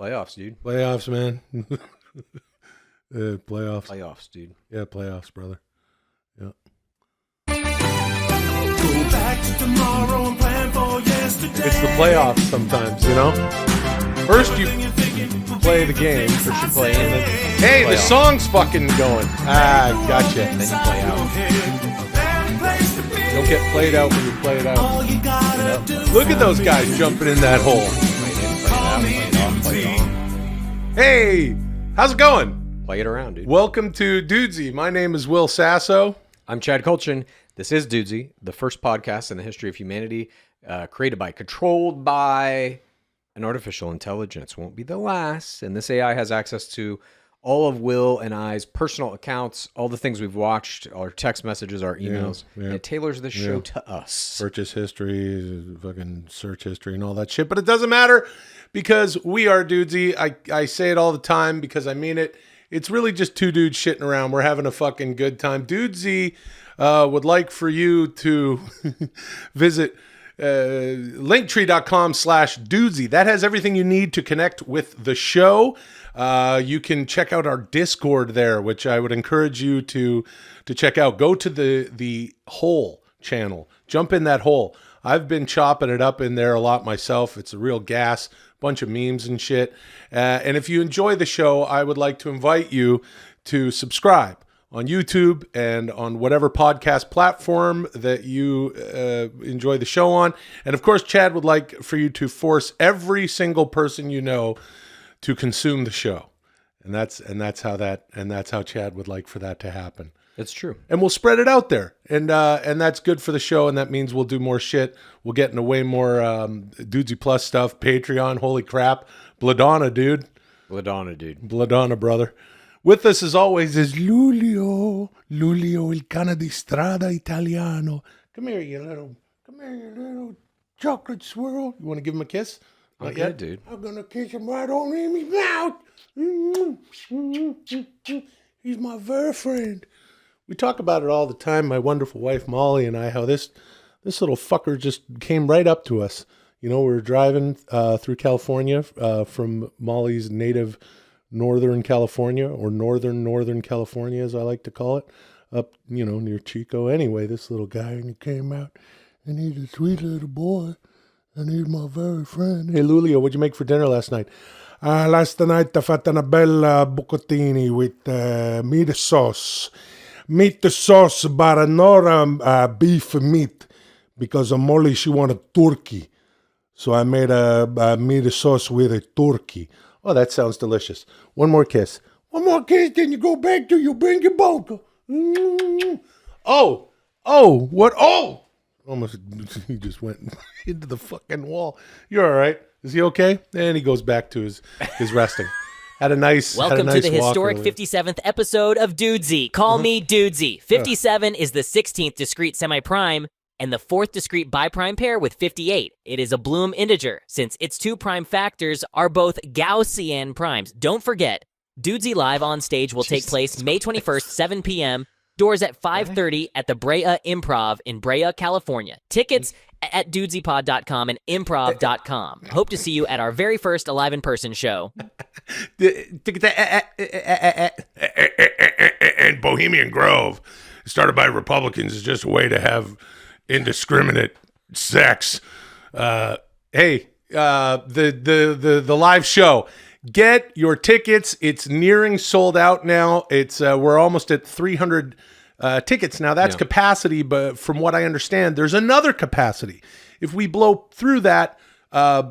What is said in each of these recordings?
Playoffs, dude. Playoffs, man. Playoffs. Playoffs, dude. Yeah, playoffs, brother. Yeah. Go back to tomorrow and plan for yesterday. It's the playoffs sometimes, you know? First you play the game. First you play in it. Hey, the Playoffs. song's fucking going. Ah, gotcha. Then you play out. You don't get played out when you play it out. All you gotta do. Look at those guys jumping in that hole. Play on. Hey, how's it going? Play it around, dude. Welcome to Dudesy. My name is Will Sasso. I'm Chad Kultgen. This is Dudesy, the first podcast in the history of humanity created by, controlled by an artificial intelligence. Won't be the last. And this AI has access to all of Will and I's personal accounts, all the things we've watched, our text messages, our emails. Yeah. And it tailors the show to us. Purchase history, fucking search history and all that shit. But it doesn't matter because we are Dudesy. I say it all the time because I mean it. It's really just two dudes shitting around. We're having a fucking good time. Dudesy would like for you to visit linktree.com/Dudesy. That has everything you need to connect with the show. You can check out our Discord there, which I would encourage you to check out. Go to the hole channel. Jump in that hole. I've been chopping it up in there a lot myself. It's a real gas, bunch of memes and shit. And if you enjoy the show, I would like to invite you to subscribe on YouTube and on whatever podcast platform that you enjoy the show on. And of course, Chad would like for you to force every single person you know to consume the show. And that's how Chad would like for that to happen. It's true. And we'll spread it out there. And that's good for the show, and that means we'll do more shit. We'll get into way more Dudesy Plus stuff, Patreon, holy crap. Bladonna, dude. Bladonna, brother. With us, as always, is Lulio il cane di strada italiano. Come here, you little chocolate swirl. You want to give him a kiss? Not Okay, yet? dude. I'm going to kiss him right on in his mouth. He's my very friend. We talk about it all the time, my wonderful wife Molly and I, how this little fucker just came right up to us. You know, we were driving through California from Molly's native Northern California, or Northern California, as I like to call it, up, near Chico. Anyway, this little guy, and he came out, and he's a sweet little boy, and he's my very friend. Hey, Lulio, what'd you make for dinner last night? Last night I fatto una bella bucatini with meat sauce. Meat sauce, but not beef meat, because Molly, she wanted turkey. So I made a meat sauce with a turkey. Oh, that sounds delicious. One more kiss. One more kiss, then you go back to you bring your boat. Oh, what? Oh! Almost, he just went into the fucking wall. You're all right. Is he okay? And he goes back to his resting. Welcome to the historic earlier. 57th episode of Dudesy. Call me Dudesy. 57 is the 16th discrete semi-prime and the 4th discrete biprime pair with 58. It is a Bloom integer, since its two prime factors are both Gaussian primes. Don't forget, Dudesy Live on stage will take place May 21st, 7 p.m., doors at 5:30 at the Brea Improv in Brea, California. Tickets at dudesypod.com and improv.com. Hope to see you at our very first Alive in Person show. And Bohemian Grove, started by Republicans, is just a way to have indiscriminate sex. The live show. Get your tickets. It's nearing sold out now. It's we're almost at 300 tickets now. That's capacity, but from what I understand, there's another capacity. If we blow through that,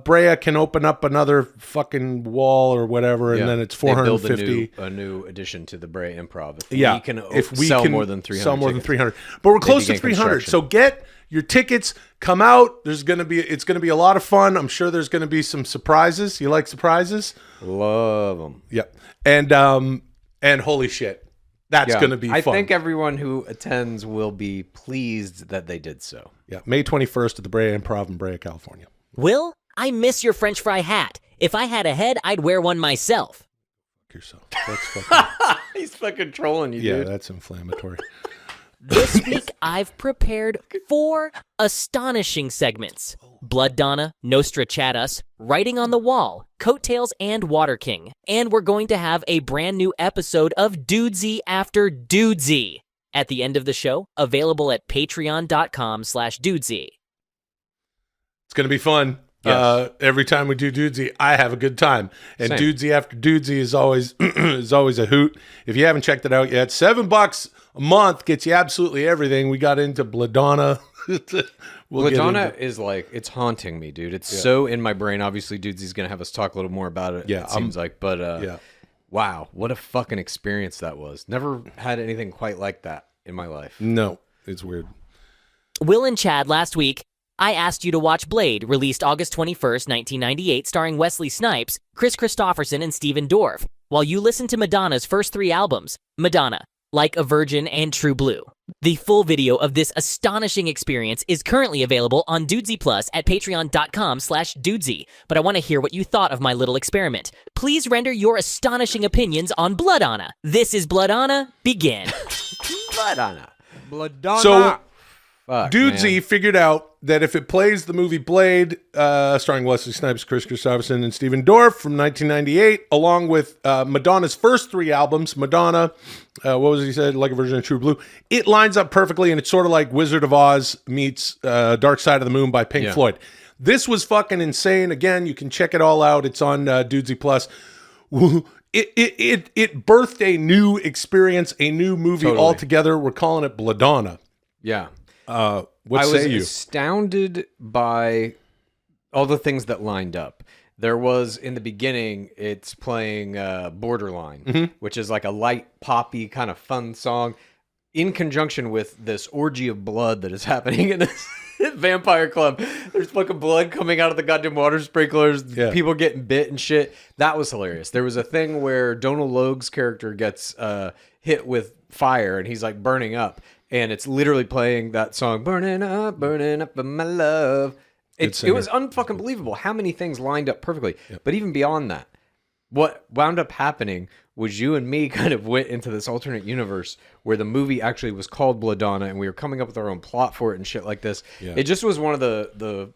Brea can open up another fucking wall or whatever, and then it's 450. They build a new addition to the Brea Improv. If we can sell more than 300 sell more tickets. than 300, but we're close to begin 300. construction. So get your tickets. Come out. It's gonna be a lot of fun. I'm sure there's gonna be some surprises. You like surprises? Love them. Yep. And holy shit, that's gonna be fun. I think everyone who attends will be pleased that they did so. Yeah, May 21st at the Brea Improv in Brea, California. Will, I miss your French fry hat. If I had a head, I'd wear one myself. Fuck yourself. That's fucking He's fucking trolling you, yeah, dude. that's inflammatory. This week, I've prepared 4 astonishing segments. Bladonna, Nostrachadus, Writing on the Wall, Coattails, and Water King. And we're going to have a brand new episode of Dudesy after Dudesy at the end of the show, available at patreon.com/Dudesy. It's going to be fun. Yes. Every time we do Dudesy, I have a good time. And Same. Dudesy after Dudesy is always is always a hoot. If you haven't checked it out yet, $7 a month gets you absolutely everything. We got into Bladonna. Bladonna is like, it's haunting me, dude. It's so in my brain. Obviously, Dudesy's going to have us talk a little more about it, Yeah, it seems like. But wow, what a fucking experience that was. Never had anything quite like that in my life. No, it's weird. Will and Chad, last week, I asked you to watch Blade, released August 21st, 1998, starring Wesley Snipes, Chris Christopherson, and Steven Dorff, while you listened to Madonna's first 3 albums, Madonna, Like a Virgin, and True Blue. The full video of this astonishing experience is currently available on Dudesy Plus at patreon.com/Dudesy, but I want to hear what you thought of my little experiment. Please render your astonishing opinions on Bladonna. This is Bladonna. Begin. Bladonna. So, Fuck, Dudesy man. figured out that if it plays the movie Blade, starring Wesley Snipes, Chris Christopherson, and Steven Dorff from 1998, along with Madonna's first 3 albums, Madonna, what was it he said, Like a Virgin of True Blue, it lines up perfectly, and it's sort of like Wizard of Oz meets Dark Side of the Moon by Pink Floyd. This was fucking insane. Again, you can check it all out. It's on Dudesy Plus. It birthed a new experience, a new movie altogether. We're calling it Bladonna. Yeah. What I say was you? astounded by all the things that lined up. There was, in the beginning, it's playing Borderline, which is like a light, poppy, kind of fun song, in conjunction with this orgy of blood that is happening in this vampire club. There's fucking blood coming out of the goddamn water sprinklers, people getting bit and shit. That was hilarious. There was a thing where Donal Logue's character gets hit with fire, and he's like burning up. And it's literally playing that song, burning up for my love. It was unfucking believable how many things lined up perfectly. But even beyond that, what wound up happening was you and me kind of went into this alternate universe where the movie actually was called Bladonna, and we were coming up with our own plot for it and shit like this. It just was one of the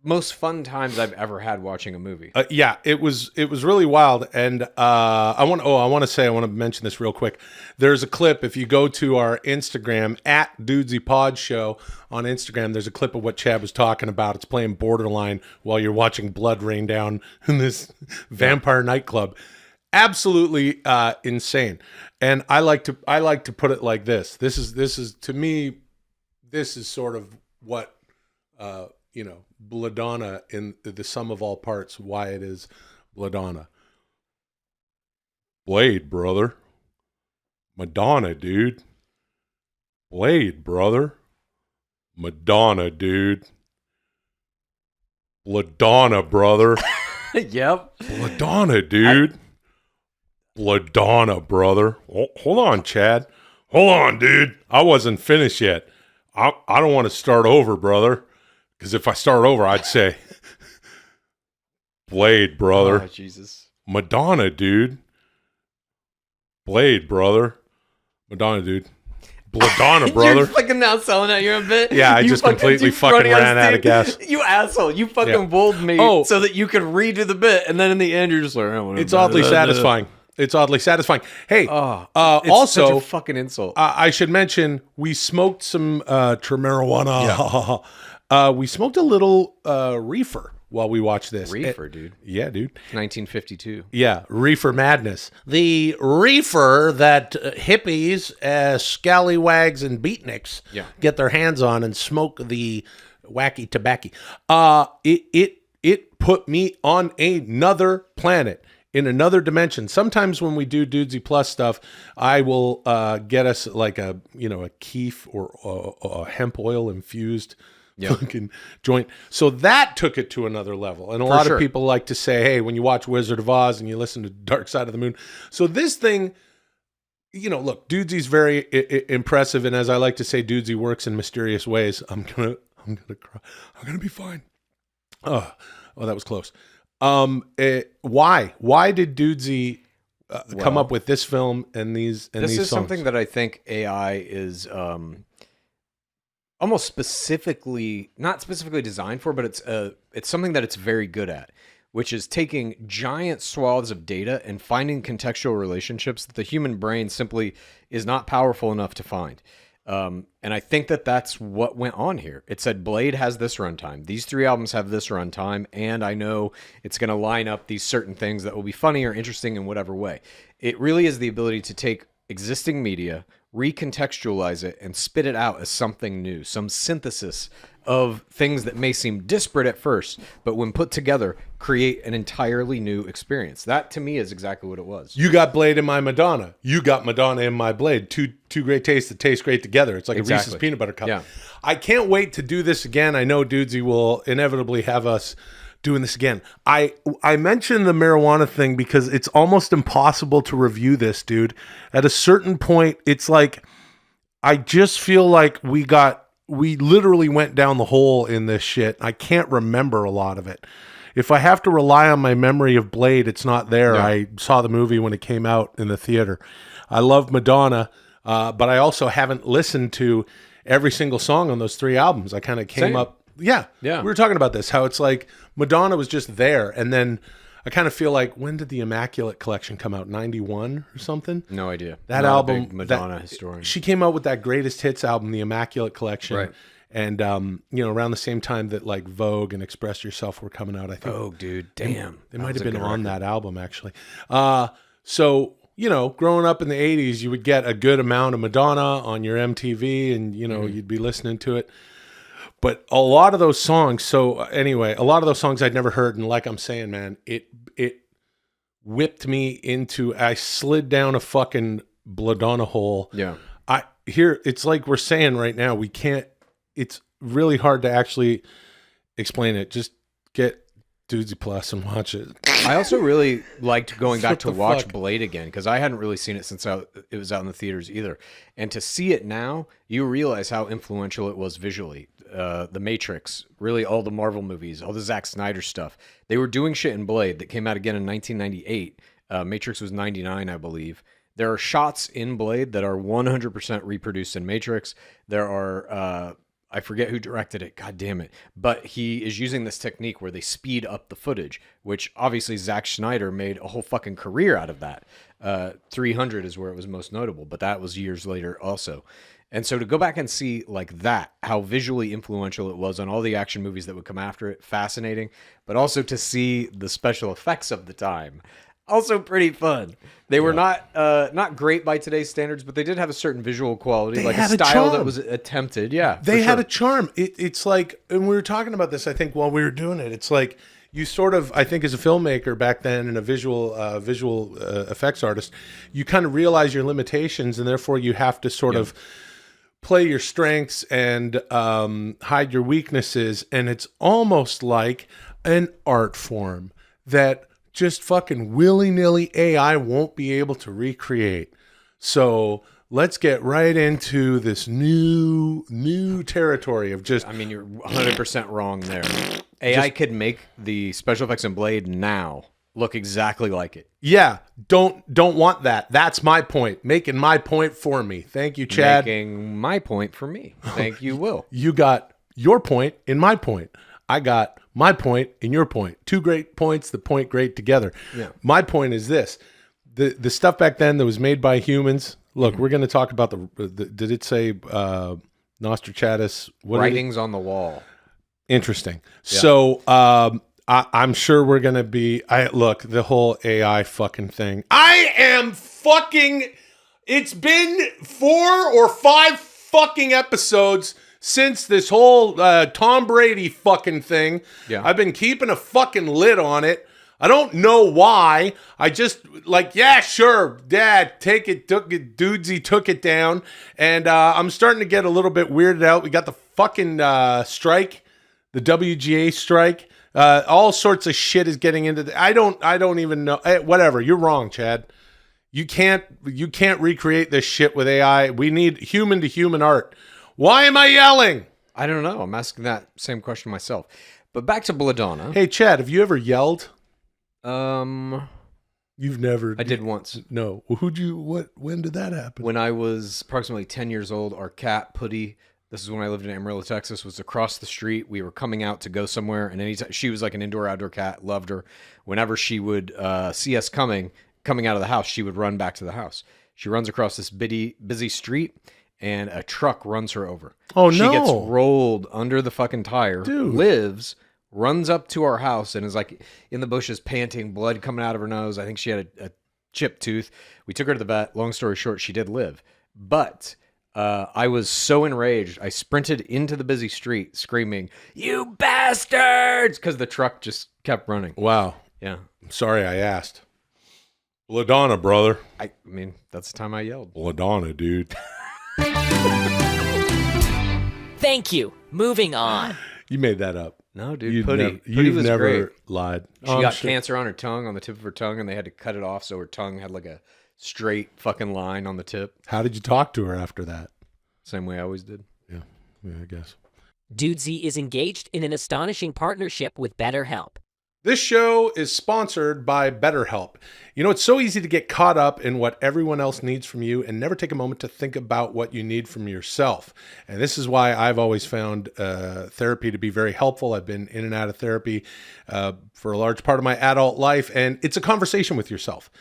most fun times I've ever had watching a movie. It was really wild, and I want to mention this real quick. There's a clip, if you go to our Instagram at Dudesy Pod Show on Instagram, there's a clip of what Chad was talking about. It's playing Borderline while you're watching blood rain down in this vampire nightclub. Absolutely insane. And I like to put it like this. This is to me, this is sort of what Bladonna in the sum of all parts, why it is Bladonna. Blade, brother. Madonna, dude. Blade, brother. Madonna, dude. Bladonna, brother. Yep. Bladonna, dude. Bladonna, brother. Hold on, Chad. Hold on, dude. I wasn't finished yet. I don't want to start over, brother. Because if I start over, I'd say, Blade, brother. Oh, Jesus. Madonna, dude. Blade, brother. Madonna, dude. Bladonna, brother. You're fucking now selling out your own bit. Yeah, I just completely fucking ran out of gas. You asshole. You fucking wooed me so that you could redo the bit, and then in the end, you're just like, it's oddly satisfying. It's oddly satifying. Hey, it's also, such a fucking insult. I should mention, we smoked some marijuana. We smoked a little reefer while we watched this. Reefer, dude. Yeah, dude. 1952. Yeah, reefer madness. The reefer that hippies, scallywags, and beatniks get their hands on and smoke the wacky tobacco. It put me on another planet. In another dimension. Sometimes when we do Dudesy Plus stuff, I will get us like a keef or a hemp oil infused fucking joint. So that took it to another level. And a lot of people like to say, hey, when you watch Wizard of Oz and you listen to Dark Side of the Moon. So this thing, look, Dudesy's very impressive. And as I like to say, Dudesy works in mysterious ways. I'm gonna cry. I'm gonna be fine. Oh, that was close. Why did Dudesy come up with this film and these This these is songs. something that I think AI is almost specifically, not specifically designed for, but it's something that it's very good at, which is taking giant swaths of data and finding contextual relationships that the human brain simply is not powerful enough to find. And I think that that's what went on here. It said Blade has this runtime. These 3 albums have this runtime. And I know it's going to line up these certain things that will be funny or interesting in whatever way. It really is the ability to take existing media, recontextualize it, and spit it out as something new, some synthesis of things that may seem disparate at first, but when put together, create an entirely new experience. That, to me, is exactly what it was. You got Blade in my Madonna. You got Madonna in my Blade. Two great tastes that taste great together. It's like a Reese's peanut butter cup. Yeah. I can't wait to do this again. I know Dudesy will inevitably have us doing this again. I mentioned the marijuana thing because it's almost impossible to review this, dude. At a certain point, it's like, I just feel like we literally went down the hole in this shit. I can't remember a lot of it. If I have to rely on my memory of Blade, it's not there. Yeah. I saw the movie when it came out in the theater. I love Madonna, but I also haven't listened to every single song on those 3 albums. I kind of came Same. up. Yeah. Yeah. We were talking about this, how it's like Madonna was just there. And then I kind of feel like, when did the Immaculate Collection come out? 91 or something? No idea. That Not a album, big Madonna historian. She came out with that greatest hits album, the Immaculate Collection. Right. And, around the same time that like Vogue and Express Yourself were coming out, I think. Oh, dude. Damn. They might have been on that album, actually. So, growing up in the 80s, you would get a good amount of Madonna on your MTV and, you'd be listening to it. But a lot of those songs, I'd never heard. And like I'm saying, man, it whipped me into, I slid down a fucking Bladonna hole. Yeah. It's like we're saying right now, it's really hard to actually explain it. Just get Dudesy Plus and watch it. I also really liked going back What to the watch fuck? Blade again, because I hadn't really seen it since it was out in the theaters either. And to see it now, you realize how influential it was visually. The Matrix, really all the Marvel movies, all the Zack Snyder stuff. They were doing shit in Blade that came out again in 1998. Matrix was 99, I believe. There are shots in Blade that are 100% reproduced in Matrix. There are... I forget who directed it, god damn it. But he is using this technique where they speed up the footage, which obviously Zack Snyder made a whole fucking career out of that. 300 is where it was most notable, but that was years later also. And so to go back and see like that, how visually influential it was on all the action movies that would come after it, fascinating. But also to see the special effects of the time, also pretty fun. They were not great by today's standards, but they did have a certain visual quality, They like a had a style that charm. was attempted. Yeah, They for had sure. a charm. It's like, and we were talking about this, I think, while we were doing it. It's like you sort of, I think, as a filmmaker back then and a visual effects artist, you kind of realize your limitations, and therefore you have to sort of play your strengths and hide your weaknesses. And it's almost like an art form that just fucking willy-nilly AI won't be able to recreate. So let's get right into this new territory of just... I mean, you're 100% wrong there. AI could make the special effects in Blade now look exactly like it. Yeah, don't want that. That's my point. Making my point for me. Thank you, Chad. Making my point for me. Thank you, Will. You got your point in my point. I got my point in your point. 2 great points that point great together. Yeah. My point is this. The stuff back then that was made by humans. Look, we're going to talk about the did it say Nostrachadus? What did it- Writings on the wall. Interesting. So I'm sure we're going to be... Look, the whole AI fucking thing. I am fucking... It's been 4 or 5 fucking episodes since this whole Tom Brady fucking thing. Yeah. I've been keeping a fucking lid on it. I don't know why. I just yeah, sure, Dad, took it, Dudesy took it down. And I'm starting to get a little bit weirded out. We got the fucking strike, the WGA strike. All sorts of shit is getting into I don't even know. Whatever, you're wrong, Chad. You can't recreate this shit with AI. We need human to human art. Why am I yelling? I don't know. I'm asking that same question myself. But back to Bladonna. Hey, Chad, have you ever yelled? You've never. I did once. No. When did that happen? When I was approximately 10 years old, our cat, Putty, this is when I lived in Amarillo, Texas, was across the street. We were coming out to go somewhere, and anytime she was like an indoor-outdoor cat, loved her. Whenever she would see us coming out of the house, she would run back to the house. She runs across this busy street, and a truck runs her over. Oh, she no. She gets rolled under the fucking tire, lives, runs up to our house, and is like in the bushes panting, blood coming out of her nose. I think she had a chipped tooth. We took her to the vet. Long story short, she did live. But I was so enraged, I sprinted into the busy street screaming, "You bastards!" because the truck just kept running. Wow. Yeah. I'm sorry I asked. Bladonna, brother. I mean, that's the time I yelled. Bladonna, dude. Thank you. Moving on. You made that up. No, dude. You've Putty you've was never great. lied. She got cancer on her tongue, on the tip of her tongue, and they had to cut it off so her tongue had like a straight fucking line on the tip. How did you talk to her after that? Same way I always did. Yeah, I guess. Dudesy is engaged in an astonishing partnership with BetterHelp. This show is sponsored by BetterHelp. You know, it's so easy to get caught up in what everyone else needs from you and never take a moment to think about what you need from yourself. And this is why I've always found therapy to be very helpful. I've been in and out of therapy for a large part of my adult life, and it's a conversation with yourself.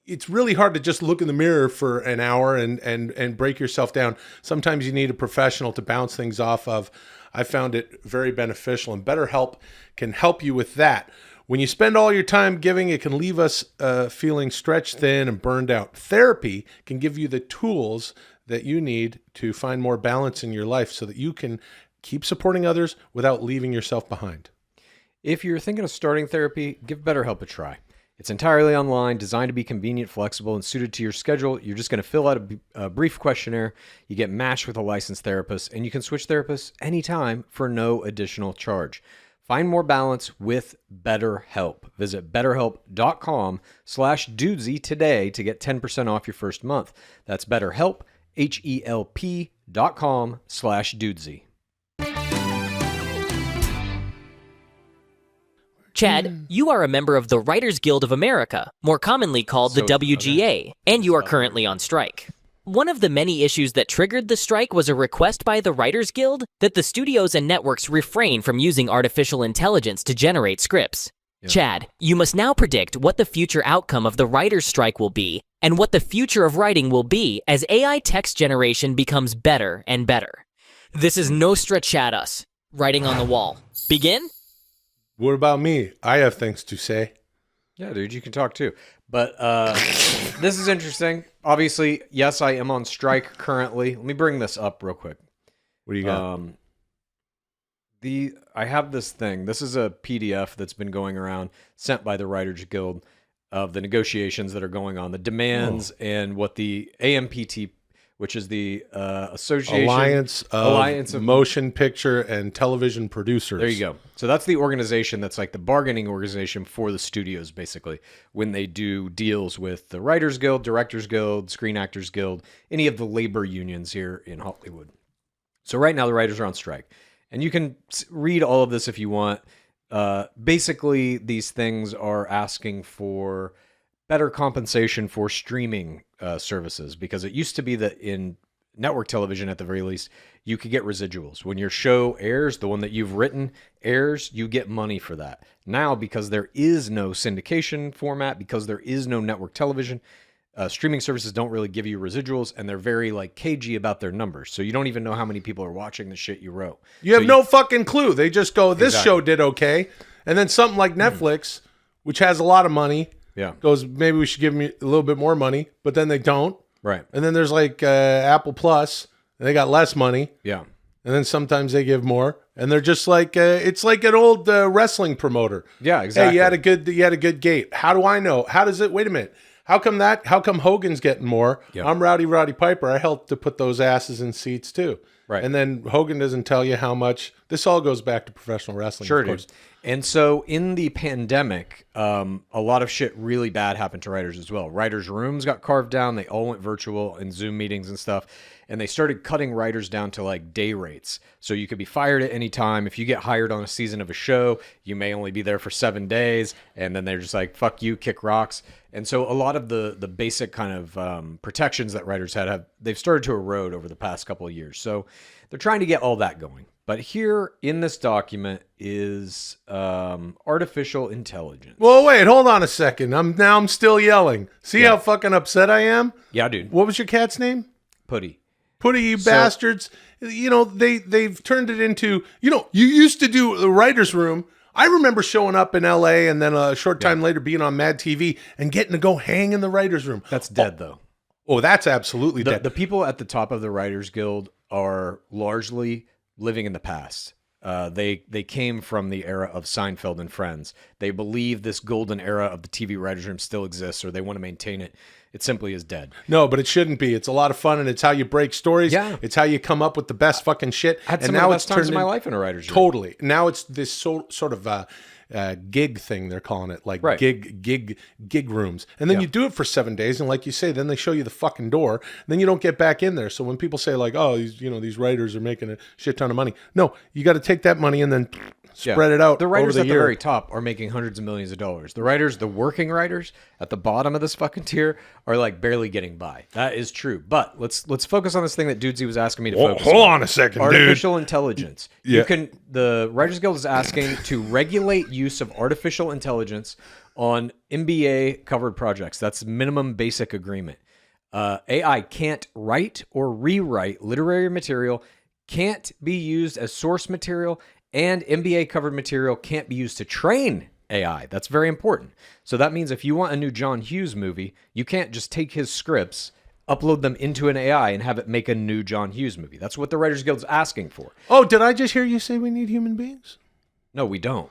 It's really hard to just look in the mirror for an hour and break yourself down. Sometimes you need a professional to bounce things off of. I found it very beneficial, and BetterHelp can help you with that. When you spend all your time giving, it can leave us feeling stretched thin and burned out. Therapy can give you the tools that you need to find more balance in your life so that you can keep supporting others without leaving yourself behind. If you're thinking of starting therapy, give BetterHelp a try. It's entirely online, designed to be convenient, flexible, and suited to your schedule. You're just going to fill out a brief questionnaire. You get matched with a licensed therapist, and you can switch therapists anytime for no additional charge. Find more balance with BetterHelp. Visit BetterHelp.com/Dudesy today to get 10% off your first month. That's BetterHelp, HELP.com/Dudesy. Chad, you are a member of the Writers Guild of America, more commonly called the WGA, and you are currently on strike. One of the many issues that triggered the strike was a request by the Writers Guild that the studios and networks refrain from using artificial intelligence to generate scripts. Yeah. Chad, you must now predict what the future outcome of the writers' strike will be and what the future of writing will be as AI text generation becomes better and better. This is Nostrachadus, writing on the wall. Begin? What about me? I have things to say. Yeah, dude, you can talk too. But this is interesting. Obviously, yes, I am on strike currently. Let me bring this up real quick. What do you got? I have this thing. This is a PDF that's been going around, sent by the Writers Guild, of the negotiations that are going on, the demands, and what the AMPT, which is the Alliance of Motion Picture and Television Producers. There you go. So that's the organization that's like the bargaining organization for the studios, basically, when they do deals with the Writers Guild, Directors Guild, Screen Actors Guild, any of the labor unions here in Hollywood. So right now the writers are on strike. And you can read all of this if you want. Basically, these things are asking for better compensation for streaming services, because it used to be that in network television, at the very least, you could get residuals. When your show airs, the one that you've written airs, you get money for that. Now, because there is no syndication format, because there is no network television, streaming services don't really give you residuals, and they're very like cagey about their numbers. So you don't even know how many people are watching the shit you wrote. You have no fucking clue. They just go, this show did okay. And then something like Netflix, which has a lot of money, goes, maybe we should give them a little bit more money, but then they don't. Right. And then there's like Apple Plus, and they got less money. Yeah. And then sometimes they give more, and they're just like it's like an old wrestling promoter. Yeah, exactly. Hey, you had a good gate. How do I know? How does it? Wait a minute. How come Hogan's getting More? Yep. I'm Roddy Piper. I helped to put those asses in seats too. Right. And then Hogan doesn't tell you how much. This all goes back to professional wrestling. Sure, of course. dude. And so in the pandemic, a lot of shit really bad happened to writers as well. Writers' rooms got carved down. They all went virtual in Zoom meetings and stuff. And they started cutting writers down to like day rates. So you could be fired at any time. If you get hired on a season of a show, you may only be there for 7 days. And then they're just like, fuck you, kick rocks. And so a lot of the basic kind of protections that writers they've started to erode over the past couple of years. So they're trying to get all that going. But here in this document is artificial intelligence. Well, wait, hold on a second. I'm still yelling. See how fucking upset I am? Yeah, dude. What was your cat's name? Putty. Putty, you bastards. You know, they've turned it into, you know, you used to do the writer's room. I remember showing up in LA and then a short time later being on Mad TV and getting to go hang in the writer's room. That's dead, though. Oh, that's absolutely dead. The people at the top of the Writers Guild are largely living in the past. They came from the era of Seinfeld and Friends. They believe this golden era of the TV writers' room still exists, or they want to maintain it. It simply is dead. No, but it shouldn't be. It's a lot of fun, and it's how you break stories. Yeah. It's how you come up with the best fucking shit. I had and some now of the it's best times turned of my in- life in a writer's room. Totally. Now it's this sort of gig thing, they're calling it, like Right. gig rooms. And then you do it for 7 days, and like you say, then they show you the fucking door, and then you don't get back in there. So when people say like, oh, these writers are making a shit ton of money, no, you got to take that money and then spread it out. The writers over at the the year. very top are making hundreds of millions of dollars. The working writers at the bottom of this fucking tier are like barely getting by. That is true. But let's focus on this thing that Dudesy was asking me to focus on. Hold on a second, Artificial intelligence. Yeah. The Writers Guild is asking to regulate use of artificial intelligence on MBA covered projects. That's minimum basic agreement. AI can't write or rewrite literary material, can't be used as source material, and MBA covered material can't be used to train AI. That's very important. So that means if you want a new John Hughes movie, you can't just take his scripts, upload them into an AI, and have it make a new John Hughes movie. That's what the Writers Guild's asking for. Oh, did I just hear you say we need human beings? No, we don't.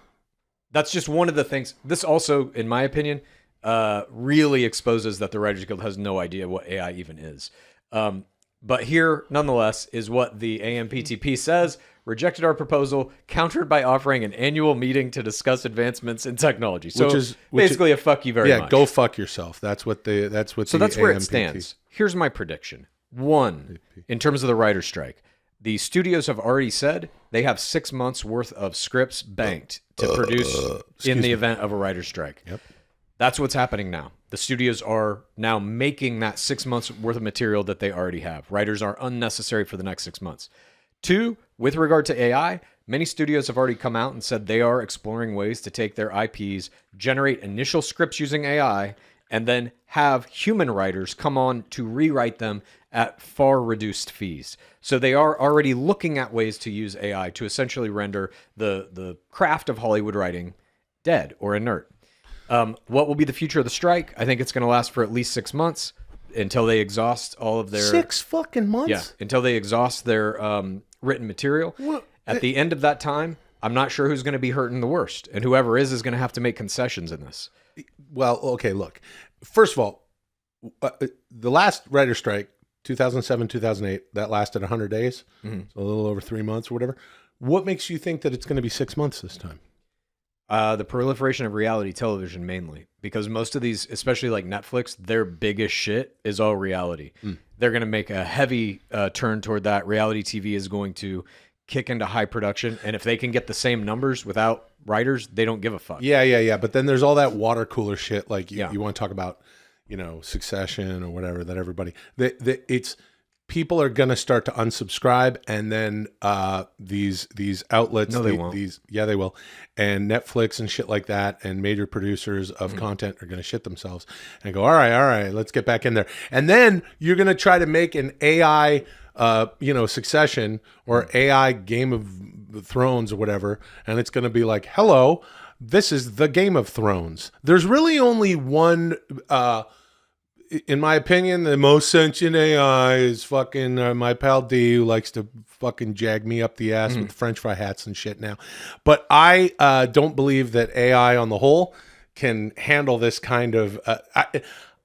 That's just one of the things. This also, in my opinion, really exposes that the Writers Guild has no idea what AI even is. But here, nonetheless, is what the AMPTP says. Rejected our proposal, countered by offering an annual meeting to discuss advancements in technology. So Which is basically a fuck you very much. Yeah, go fuck yourself. That's what So the that's where it AMPT stands. Here's my prediction. One, in terms of the writer's strike, the studios have already said they have 6 months worth of scripts banked to produce in the event of a writer's strike. Yep. That's what's happening now. The studios are now making that 6 months worth of material that they already have. Writers are unnecessary for the next 6 months. Two, with regard to AI, many studios have already come out and said they are exploring ways to take their IPs, generate initial scripts using AI, and then have human writers come on to rewrite them at far reduced fees. So they are already looking at ways to use AI to essentially render the craft of Hollywood writing dead or inert. What will be the future of the strike? I think it's going to last for at least 6 months until they exhaust all of their... 6 fucking months? Yeah, until they exhaust their written material. What? At the end of that time, I'm not sure who's going to be hurting the worst. And whoever is going to have to make concessions in this. Well, okay, look. First of all, the last writer strike, 2007, 2008, that lasted 100 days, so a little over 3 months or whatever. What makes you think that it's going to be 6 months this time? The proliferation of reality television mainly, because most of these, especially like Netflix, their biggest shit is all reality. They're going to make a heavy turn toward that. Reality TV is going to kick into high production, and if they can get the same numbers without writers, they don't give a fuck. Yeah. But then there's all that water cooler shit. Like you want to talk about, Succession or whatever that everybody. It's people are gonna start to unsubscribe, and then these outlets. No, they won't. They will, and Netflix and shit like that, and major producers of content are gonna shit themselves and go, all right, let's get back in there, and then you're gonna try to make an AI. Succession or AI Game of Thrones or whatever, and it's going to be like, hello, this is the Game of Thrones. There's really only one, in my opinion, the most sentient AI is fucking my pal D, who likes to fucking jag me up the ass with French fry hats and shit now. But I don't believe that AI on the whole can handle this kind of...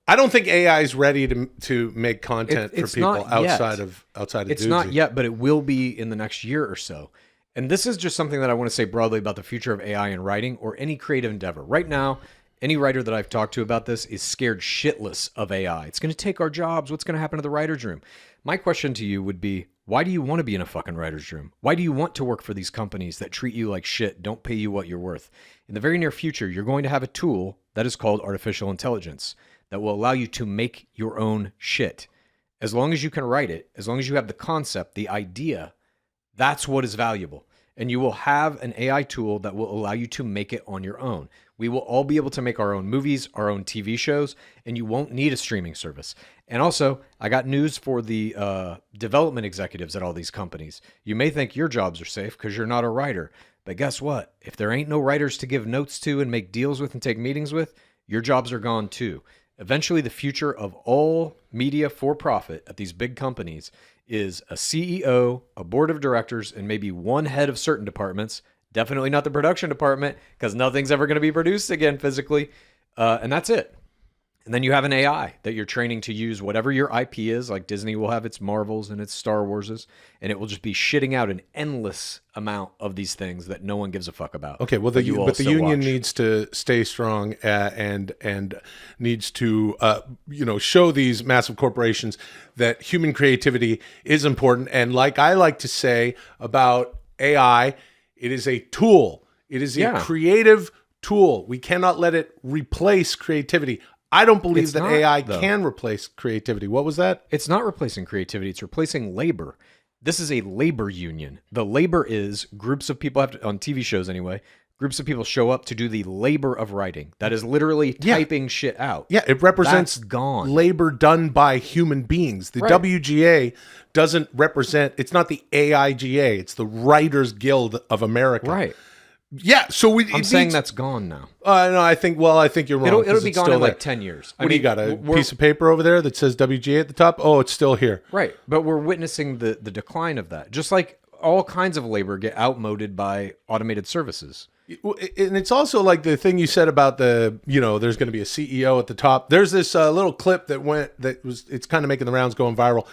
I don't think AI is ready to make content for people outside of It's Dudesy. not yet, but it will be in the next year or so. And this is just something that I want to say broadly about the future of AI in writing or any creative endeavor. Right now, any writer that I've talked to about this is scared shitless of AI. It's going to take our jobs. What's going to happen to the writer's room? My question to you would be, why do you want to be in a fucking writer's room? Why do you want to work for these companies that treat you like shit, don't pay you what you're worth? In the very near future, you're going to have a tool that is called artificial intelligence that will allow you to make your own shit. As long as you can write it, as long as you have the concept, the idea, that's what is valuable. And you will have an AI tool that will allow you to make it on your own. We will all be able to make our own movies, our own TV shows, and you won't need a streaming service. And also, I got news for the development executives at all these companies. You may think your jobs are safe because you're not a writer. But guess what? If there ain't no writers to give notes to and make deals with and take meetings with, your jobs are gone too. Eventually, the future of all media for profit at these big companies is a CEO, a board of directors, and maybe one head of certain departments. Definitely not the production department because nothing's ever going to be produced again physically. And that's it. And then you have an AI that you're training to use whatever your IP is. Like Disney will have its Marvels and its Star Warses, and it will just be shitting out an endless amount of these things that no one gives a fuck about. Okay, well, the union needs to stay strong and needs to show these massive corporations that human creativity is important. And like I like to say about AI, it is a tool. It is a creative tool. We cannot let it replace creativity. I don't believe that AI can replace creativity. What was that? It's not replacing creativity. It's replacing labor. This is a labor union. The labor is groups of people on TV shows anyway. Groups of people show up to do the labor of writing. That is literally typing shit out. Yeah, it represents labor done by human beings. The WGA doesn't represent, it's not the AIGA, it's the Writers Guild of America. Right. Yeah, so I'm saying that's gone now. No, I think you're wrong. It'll be gone in like 10 years. What do you got? A piece of paper over there that says WGA at the top? Oh, it's still here. Right, but we're witnessing the decline of that. Just like all kinds of labor get outmoded by automated services. And it's also like the thing you said about there's going to be a CEO at the top. There's this little clip it's kind of making the rounds, going viral.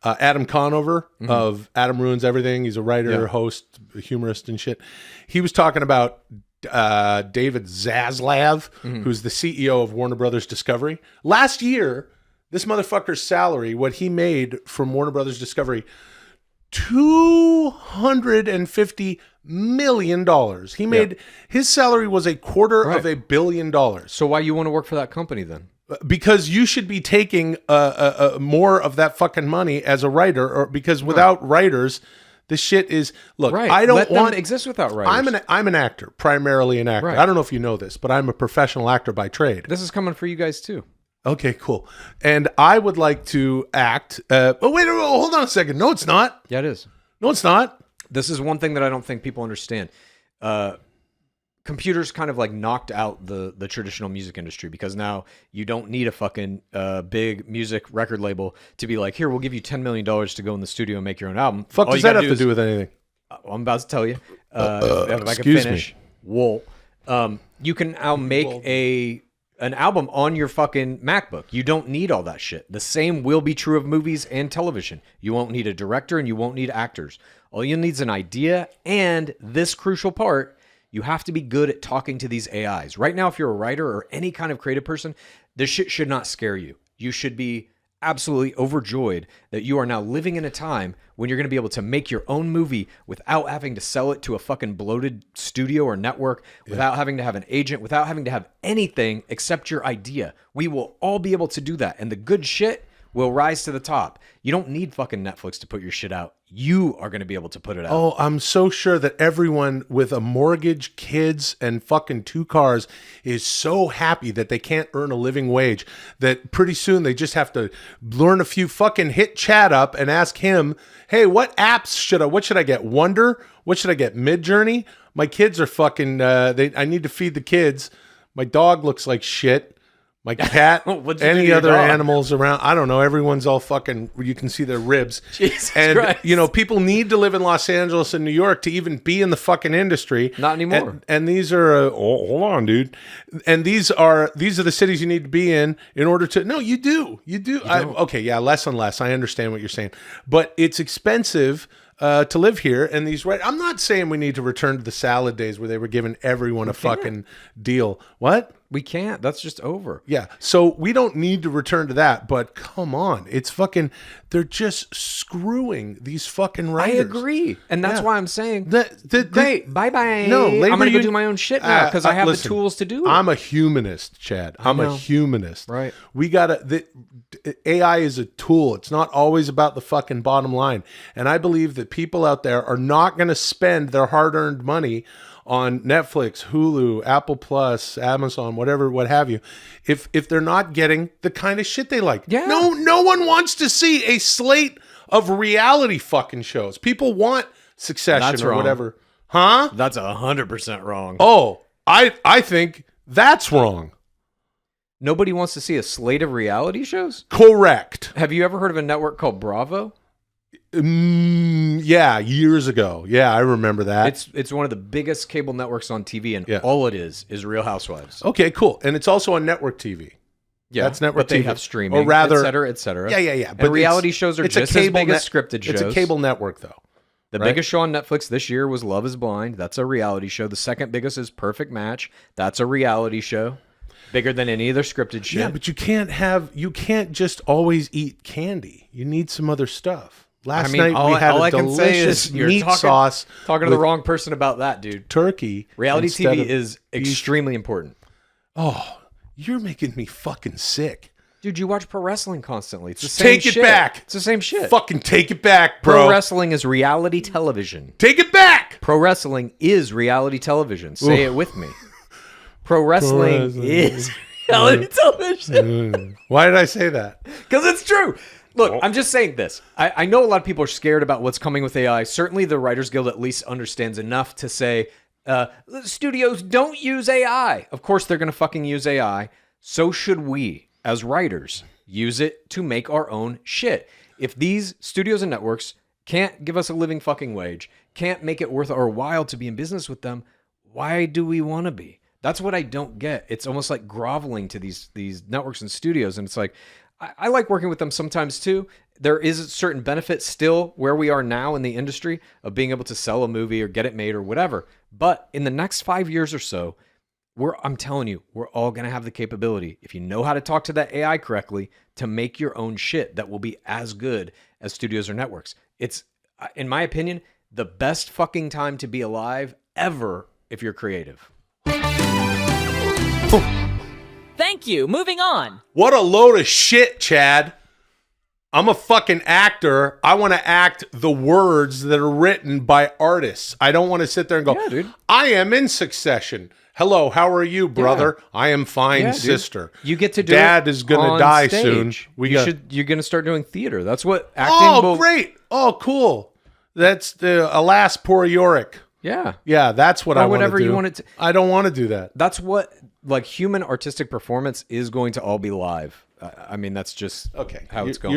Adam Conover of Adam Ruins Everything. He's a writer, host, humorist and shit. He was talking about David Zaslav, who's the CEO of Warner Brothers Discovery. Last year, this motherfucker's salary, what he made from Warner Brothers Discovery, $250 million. He made his salary was $250 million. So why you want to work for that company then? Because you should be taking more of that fucking money as a writer, or because without writers, this shit is I don't want them exist without writers. I'm an actor, primarily an actor. Right. I don't know if you know this, but I'm a professional actor by trade. This is coming for you guys too. Okay, cool. And I would like to act. Hold on a second. No, it's not. Yeah, it is. No, it's not. This is one thing that I don't think people understand. Computers kind of like knocked out the traditional music industry because now you don't need a fucking big music record label to be like, here, we'll give you $10 million to go in the studio and make your own album. Fuck does that have to do with anything? I'm about to tell you. If I can finish. Wool. You can now make an album on your fucking MacBook. You don't need all that shit. The same will be true of movies and television. You won't need a director and you won't need actors. All you need is an idea, and this crucial part, you have to be good at talking to these AIs. Right now, if you're a writer or any kind of creative person, this shit should not scare you. You should be absolutely overjoyed that you are now living in a time when you're going to be able to make your own movie without having to sell it to a fucking bloated studio or network, without having to have an agent, without having to have anything except your idea. We will all be able to do that. And the good shit will rise to the top. You don't need fucking Netflix to put your shit out. You are going to be able to put it out. Oh, I'm so sure that everyone with a mortgage, kids, and fucking 2 cars is so happy that they can't earn a living wage that pretty soon they just have to learn a few fucking hit Chad up and ask him, hey, what should I get? Wonder? What should I get? Midjourney? My kids are fucking, I need to feed the kids. My dog looks like shit. My cat, any other animals around, I don't know. Everyone's all fucking, you can see their ribs. Jesus and, Christ. People need to live in Los Angeles and New York to even be in the fucking industry. Not anymore. And these are, hold on, dude. And these are the cities you need to be in order to, no, you do. Okay, yeah, less and less. I understand what you're saying. But it's expensive to live here. And these I'm not saying we need to return to the salad days where they were giving everyone a fucking deal. What? We can't. That's just over. Yeah. So we don't need to return to that, but come on. It's fucking, they're just screwing these fucking I writers. agree. And that's Yeah. why I'm saying, Great. bye-bye. No, I'm going to go union- do my own shit now because I have listen, the tools to do it. I'm a humanist, Chad. I'm a know. humanist. Right. We gotta. AI is a tool. It's not always about the fucking bottom line. And I believe that people out there are not going to spend their hard-earned money on Netflix, Hulu, Apple Plus, Amazon, whatever, what have you, if they're not getting the kind of shit they like. Yeah. No one wants to see a slate of reality fucking shows. People want Succession That's or wrong. whatever. Huh? That's 100% wrong. Oh, I think that's wrong. Nobody wants to see a slate of reality shows? Correct. Have you ever heard of a network called Bravo? Yeah, years ago. Yeah, I remember that. It's one of the biggest cable networks on TV, and Yeah. all it is Real Housewives. Okay, cool. And it's also on network TV. Yeah, That's network but they TV. have streaming, Or rather- et cetera, et cetera. Yeah. But reality shows are it's just as big as scripted shows. It's a cable network, though. The right? biggest show on Netflix this year was Love is Blind. That's a reality show. The second biggest is Perfect Match. That's a reality show. Bigger than any other scripted shit. Yeah, but you can't just always eat candy. You need some other stuff. Last night we had a delicious meat sauce. Talking to the with wrong person about that, dude. turkey. Reality instead TV of is beef. extremely important. Oh, you're making me fucking sick. Dude, you watch pro wrestling constantly. It's the same Take shit. it back. It's the same shit. Fucking take it back, Pro bro. wrestling is reality television. Take it back. Pro wrestling is reality television. Say it with me. Pro wrestling wrestling. is reality television. Why did I say that? Because it's true. Look, I'm just saying this. I know a lot of people are scared about what's coming with AI. Certainly the Writers Guild at least understands enough to say, studios don't use AI. Of course they're going to fucking use AI. So should we, as writers, use it to make our own shit. If these studios and networks can't give us a living fucking wage, can't make it worth our while to be in business with them, why do we want to be? That's what I don't get. It's almost like groveling to these networks and studios. And it's like, I like working with them sometimes too. There is a certain benefit still where we are now in the industry of being able to sell a movie or get it made or whatever. But in the next 5 years or so, I'm telling you, we're all going to have the capability, if you know how to talk to that AI correctly, to make your own shit that will be as good as studios or networks. It's, in my opinion, the best fucking time to be alive ever if you're creative. Thank you. Moving on. What a load of shit, Chad. I'm a fucking actor. I want to act the words that are written by artists. I don't want to sit there and go, Yeah, dude. I am in Succession. Hello, how are you, brother? I am fine, Yeah, dude. sister. You get to do Dad it is going to on die stage. soon. You're going to start doing theater. That's what acting Oh, will... great. Oh, cool. That's the Alas, Poor Yorick. Yeah. Yeah, that's what Or I want to do. whatever you want it to... I don't want to do that. That's what, like, human artistic performance is going to all be live. I mean, that's just how it's going.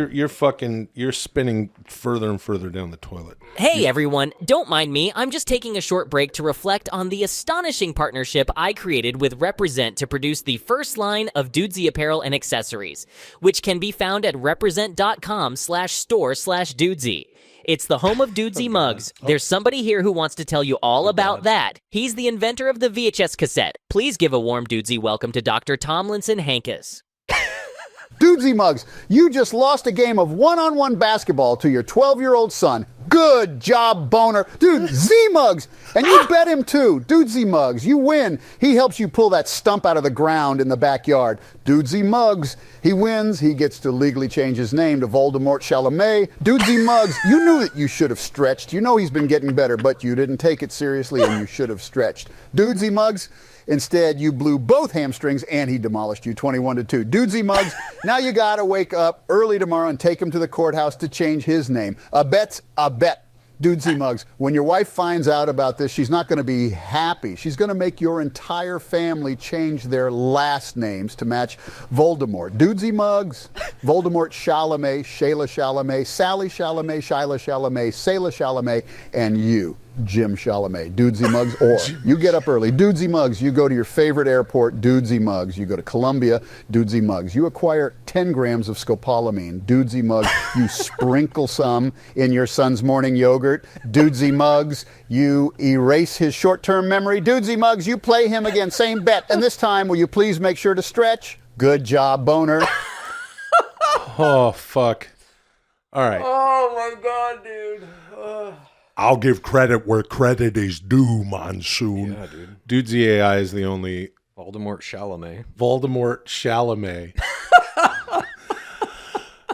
You're spinning further and further down the toilet. Hey everyone, don't mind me. I'm just taking a short break to reflect on the astonishing partnership I created with Represent to produce the first line of Dudesy apparel and accessories, which can be found at represent.com/store/Dudesy. It's the home of Dudesy mugs. There's somebody here who wants to tell you all about that. He's the inventor of the VHS cassette. Please give a warm Dudesy welcome to Dr. Tomlinson Hankus. Dudesy mugs, you just lost a game of one-on-one basketball to your 12-year-old son. Good job, boner. Dude, Z-Mugs, and you bet him too. Dudesy mugs, you win. He helps you pull that stump out of the ground in the backyard. Dudesy mugs, he wins. He gets to legally change his name to Voldemort Chalamet. Dudesy mugs, you knew that you should have stretched. You know he's been getting better, but you didn't take it seriously and you should have stretched. Dudesy mugs, instead, you blew both hamstrings and he demolished you 21-2. Dudesy mugs, now you gotta wake up early tomorrow and take him to the courthouse to change his name. A bet's a bet. Dudesy mugs, when your wife finds out about this, she's not gonna be happy. She's gonna make your entire family change their last names to match Voldemort. Dudesy mugs, Voldemort Chalamet, Shayla Chalamet, Sally Chalamet, Shyla Chalamet, Sayla Chalamet, and you, Jim Chalamet. Dudesy mugs, or you get up early. Dudesy mugs, you go to your favorite airport, Dudesy mugs. You go to Columbia, Dudesy mugs. You acquire 10 grams of scopolamine, Dudesy mugs. You sprinkle some in your son's morning yogurt, Dudesy mugs. You erase his short-term memory, Dudesy mugs. You play him again, same bet. And this time, will you please make sure to stretch? Good job, boner. Oh, fuck. All right. Oh my god, dude. I'll give credit where credit is due, Monsoon. Yeah, dude. Dudesy AI is the only Voldemort Chalamet. Voldemort Chalamet.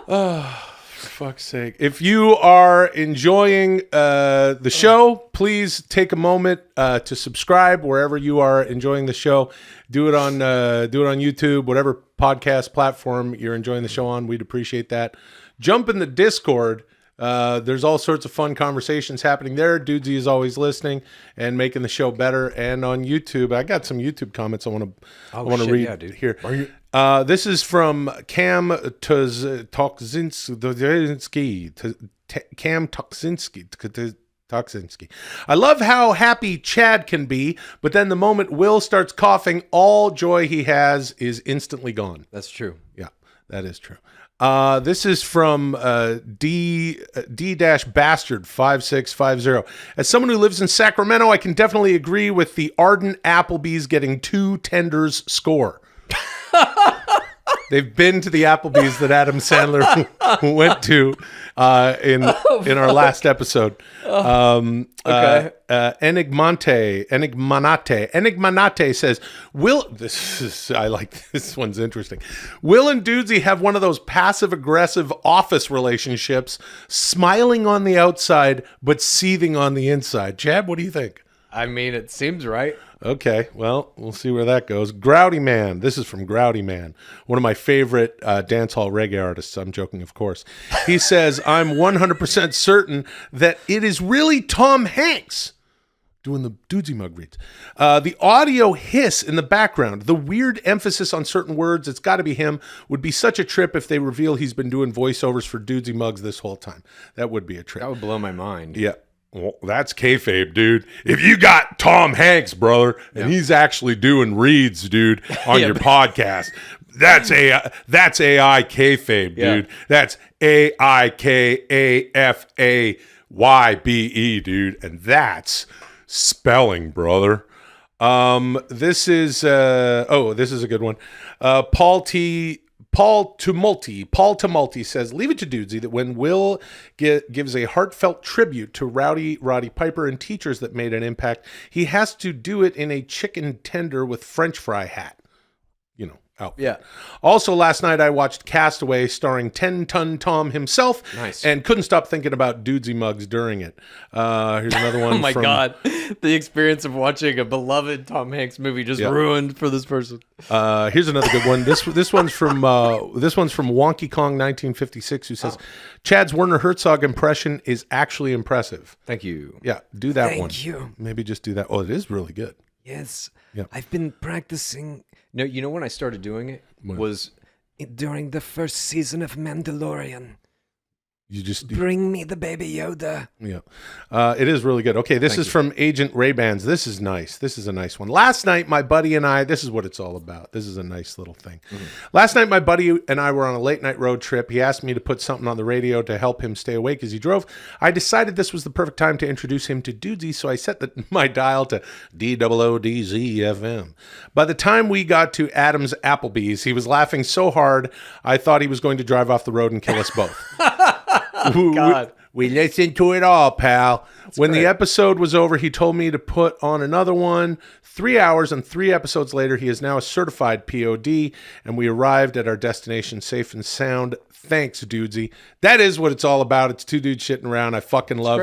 Oh, for fuck's sake. If you are enjoying the show, please take a moment to subscribe wherever you are enjoying the show. Do it on YouTube, whatever podcast platform you're enjoying the show on. We'd appreciate that. Jump in the Discord. There's all sorts of fun conversations happening there. Dudesy is always listening and making the show better. And on YouTube, I got some YouTube comments I want to read here. This is from Cam Toksinski. I love how happy Chad can be, but then the moment Will starts coughing, all joy he has is instantly gone. That's true. Yeah, that is true. This is from D-Bastard 5650. As someone who lives in Sacramento, I can definitely agree with the ardent Applebee's getting 2 tenders score. They've been to the Applebee's that Adam Sandler went to in our last episode. Okay. Enigmanate says, I like this one's interesting. Will and Dudesy have one of those passive-aggressive office relationships, smiling on the outside but seething on the inside. Chad, what do you think? I mean, it seems right. Okay, well, we'll see where that goes. Grouty Man. This is from Grouty Man, one of my favorite dance hall reggae artists. I'm joking, of course. He says, I'm 100% certain that it is really Tom Hanks doing the Dudesy mug reads. The audio hiss in the background, the weird emphasis on certain words, it's got to be him, would be such a trip if they reveal he's been doing voiceovers for Dudesy mugs this whole time. That would be a trip. That would blow my mind. Yeah. Well, that's kayfabe, dude. If you got Tom Hanks, brother, and he's actually doing reads, dude, on your podcast, that's AI kayfabe, dude. That's AIKAFAYBE, dude, and that's spelling, brother. This is a good one. Paul Tumulty says, leave it to Dudesy that when Will gives a heartfelt tribute to Roddy Piper and teachers that made an impact, he has to do it in a chicken tender with French fry hat. Outfit. Yeah. Also, last night I watched Castaway starring 10-Ton Tom himself. Nice. And couldn't stop thinking about Dudesy mugs during it. Here's another one. Oh my God. The experience of watching a beloved Tom Hanks movie just ruined for this person. Here's another good one. This one's from Wonky Kong 1956, who says, Chad's Werner Herzog impression is actually impressive. Thank you. Yeah, do that one. Thank you. Maybe just do that. Oh, it is really good. Yes. Yeah. I've been practicing. No, you know when I started doing it was during the first season of Mandalorian. You just bring me the baby Yoda. Yeah, it is really good. Okay, this is from Agent Ray-Bans. This is nice. This is a nice one. Last night, my buddy and I. This is what it's all about. This is a nice little thing. Mm-hmm. Last night, my buddy and I were on a late night road trip. He asked me to put something on the radio to help him stay awake as he drove. I decided this was the perfect time to introduce him to Dudesy, so I set my dial to DOODZ FM. By the time we got to Adam's Applebee's, he was laughing so hard I thought he was going to drive off the road and kill us both. God. We listened to it all, pal. When great. the episode was over, he told me to put on another one. 3 hours and 3 episodes later, he is now a certified POD, and we arrived at our destination safe and sound. Thanks, Dudesy. That is what it's all about. It's two dudes shitting around. I fucking love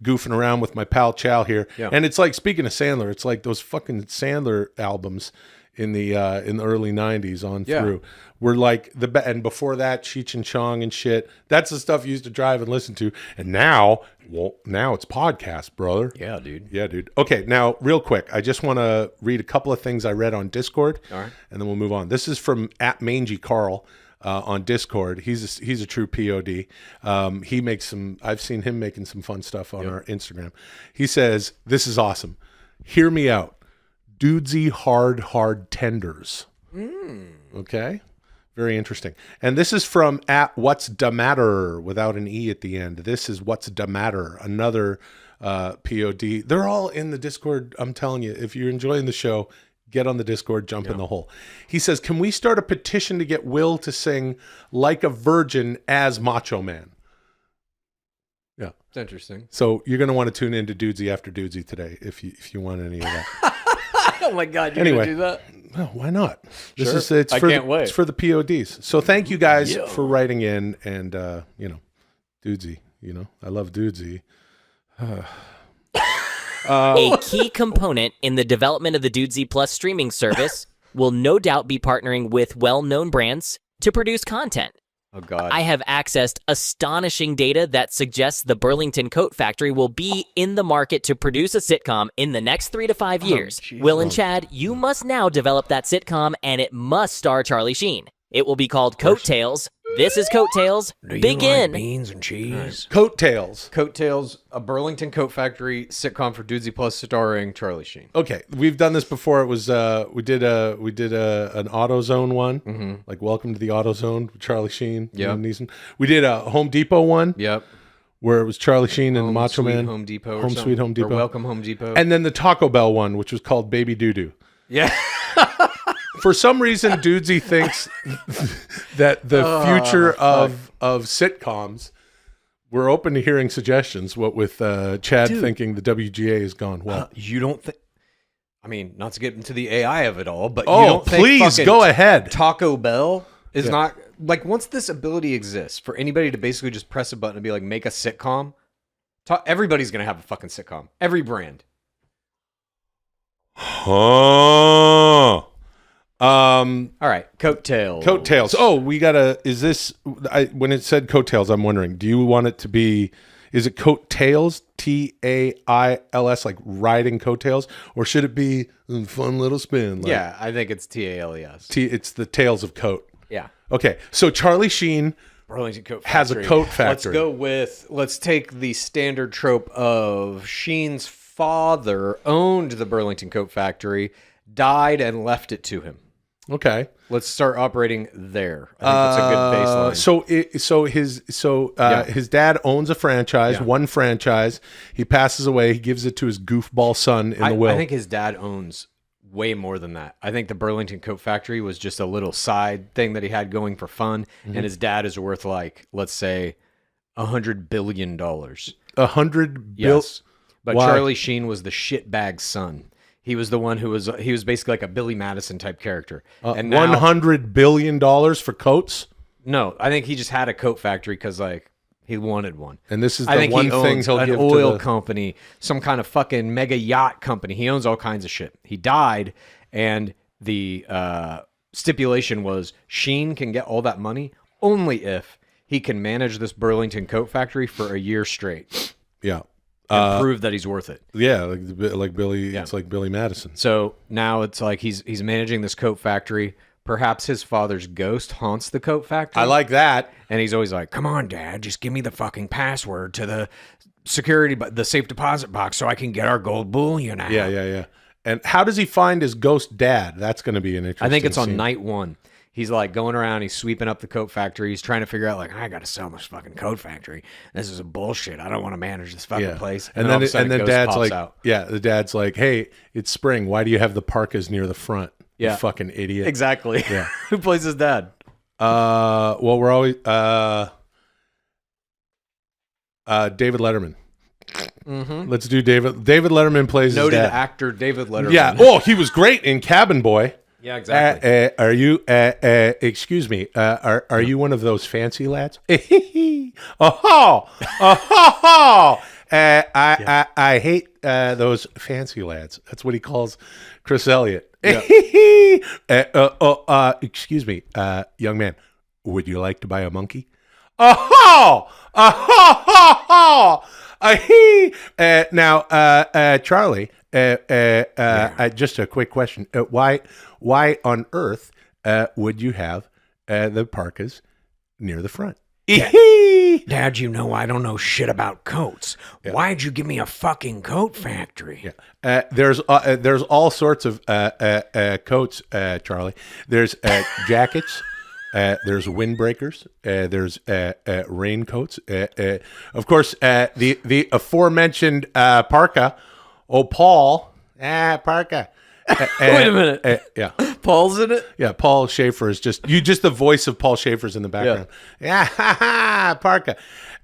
goofing around with my pal Chow here. Yeah. And it's like, speaking of Sandler, it's like those fucking Sandler albums in the early 90s on through. We're like and before that, Cheech and Chong and shit. That's the stuff you used to drive and listen to. And now it's podcast, brother. Yeah, dude. Yeah, dude. Okay, now real quick, I just want to read a couple of things I read on Discord. All right. And then we'll move on. This is from @MangyCarl. on Discord. He's a true POD. He makes some. I've seen him making some fun stuff on our Instagram. He says, "This is awesome. Hear me out. Dudesy hard tenders." Okay, very interesting. And this is from @What's Da Matter without an E at the end. This is What's Da Matter, another POD. They're all in the Discord. I'm telling you, if you're enjoying the show, get on the Discord, jump in the hole. He says, "Can we start a petition to get Will to sing Like a Virgin as Macho Man?" Yeah, It's interesting. so you're going to want to tune into Dudesy after Dudesy today if you want any of that. Oh my God, you're Anyway. gonna do that? Well, why not? Sure. It's I for can't wait. It's for the PODs. So thank you guys for writing in, and Dudesy. I love Dudesy. A key component in the development of the Dudesy Plus streaming service will no doubt be partnering with well-known brands to produce content. Oh God. I have accessed astonishing data that suggests the Burlington Coat Factory will be in the market to produce a sitcom in the next 3 to 5 years. Will and Chad, you must now develop that sitcom, and it must star Charlie Sheen. It will be called Coattails. This is Coattails. Begin. beans and cheese? Coattails. Coattails, a Burlington Coat Factory sitcom for Dudesy Plus starring Charlie Sheen. Okay, we've done this before. It was we did an AutoZone one, like Welcome to the AutoZone with Charlie Sheen. Yep. and Neeson. We did a Home Depot one Yep. where it was Charlie Sheen and Macho Sweet Man. Home Depot. Or Home something. Sweet Home Depot. Or Welcome Home Depot. And then the Taco Bell one, which was called Baby Doo-Doo. yeah. For some reason, Dudesy thinks that the future of sitcoms, we're open to hearing suggestions. What with Chad thinking the WGA has gone well. You don't think? I mean, not to get into the AI of it all, but you Oh, don't think please fucking go ahead. Taco Bell is not like once this ability exists for anybody to basically just press a button and be like, make a sitcom. Everybody's gonna have a fucking sitcom. Every brand. Huh. All right, Coattails. Coattails. Oh, we gotta. Is this? When it said Coattails, I'm wondering. Do you want it to be? Is it Coattails? TAILS, like riding coattails, or should it be fun little spin? Like, Yeah, I think it's TALES. It's the tails of coat. Yeah. Okay, so Charlie Sheen Burlington Coat Factory. has a coat factory. Let's take the standard trope of Sheen's father owned the Burlington Coat Factory, died and left it to him. Okay. Let's start operating there. I think that's a good baseline. His dad owns a franchise, one franchise. He passes away. He gives it to his goofball son in the will. I think his dad owns way more than that. I think the Burlington Coat Factory was just a little side thing that he had going for fun, and his dad is worth like, let's say, $100 billion. 100 Yes. But Why? Charlie Sheen was the shitbag son. He was the one who was basically like a Billy Madison type character. And now, $100 billion for coats, no, I think he just had a coat factory because like he wanted one. and this is I the think one he thing owns he'll an give oil to the. company, some kind of fucking mega yacht company. He owns all kinds of shit. He died, and the stipulation was Sheen can get all that money only if he can manage this Burlington Coat Factory for a year straight Yeah, and prove that he's worth it. yeah, like Billy. It's like Billy Madison. So now it's like he's managing this coat factory. Perhaps his father's ghost haunts the coat factory. I like that. And he's always like, "Come on, Dad, just give me the fucking password to the the safe deposit box so I can get our gold bullion out." Yeah. And how does he find his ghost dad? That's going to be an interesting. I think it's on scene. night one. He's like going around, he's sweeping up the coat factory. He's trying to figure out like, I got to sell this fucking coat factory. This is a bullshit. I don't want to manage this fucking place. And all of then a sudden, then Ghost dad's pops like, out. yeah, the dad's like, hey, it's spring. Why do you have the parkas near the front? Yeah. You fucking idiot. Exactly. Yeah. Who plays his dad? Well, we're always David Letterman. Mm-hmm. Let's do David. David Letterman plays Noted his dad. actor David Letterman. Yeah. Oh, he was great in Cabin Boy. Yeah, exactly. Are you? Excuse me. Are you one of those fancy lads? I hate those fancy lads. That's what he calls Chris Elliott. Excuse me, young man. Would you like to buy a monkey? Now, Charlie. Just a quick question. Why on earth would you have the parkas near the front. Dad, you know I don't know shit about coats. Why'd you give me a fucking coat factory? Yeah. There's all sorts of coats, Charlie. There's jackets. There's windbreakers. There's raincoats. Of course, the aforementioned parka. Oh, Paul. Parka. Wait a minute. Yeah. Paul's in it? Yeah, Paul Schaefer is just the voice of Paul Schaefer's in the background. Yeah, parka.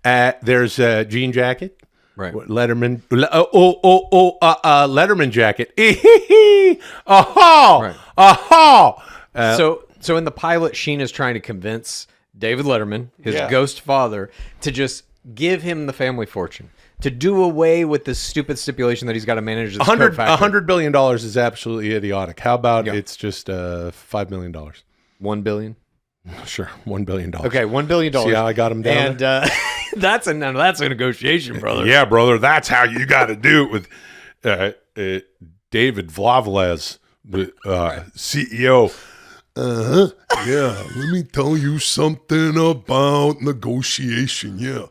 There's a jean jacket. Right. Letterman. Letterman jacket. Right. So in the pilot, Sheen is trying to convince David Letterman, his ghost father, to just give him the family fortune, to do away with this stupid stipulation that he's got to manage this coat factory. $100 billion is absolutely idiotic. How about it's just $5 million? $1 billion? Sure, $1 billion. Okay, $1 billion. See how I got him down? And that's a negotiation, brother. Yeah, brother. That's how you got to do it with David Vlaveles, CEO. Yeah, let me tell you something about negotiation. Yeah.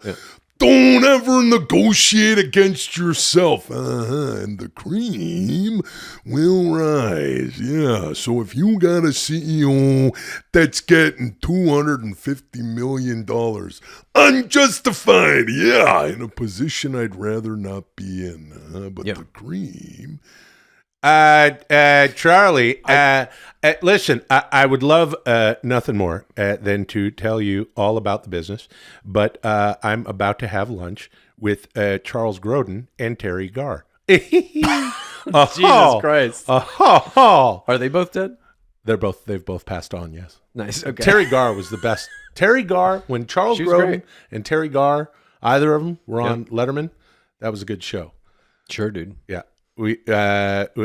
Don't ever negotiate against yourself. And the cream will rise. Yeah. So if you got a CEO that's getting $250 million unjustified, in a position I'd rather not be in. But the cream... Charlie, listen, I would love nothing more than to tell you all about the business, but I'm about to have lunch with Charles Grodin and Terry Garr. Jesus Christ. Are they both dead? They've both passed on, yes. Nice. Okay. Terry Garr was the best. Terry Garr, when Charles Grodin great. and Terry Garr, either of them were on Letterman, that was a good show. Sure, dude. Yeah. We've got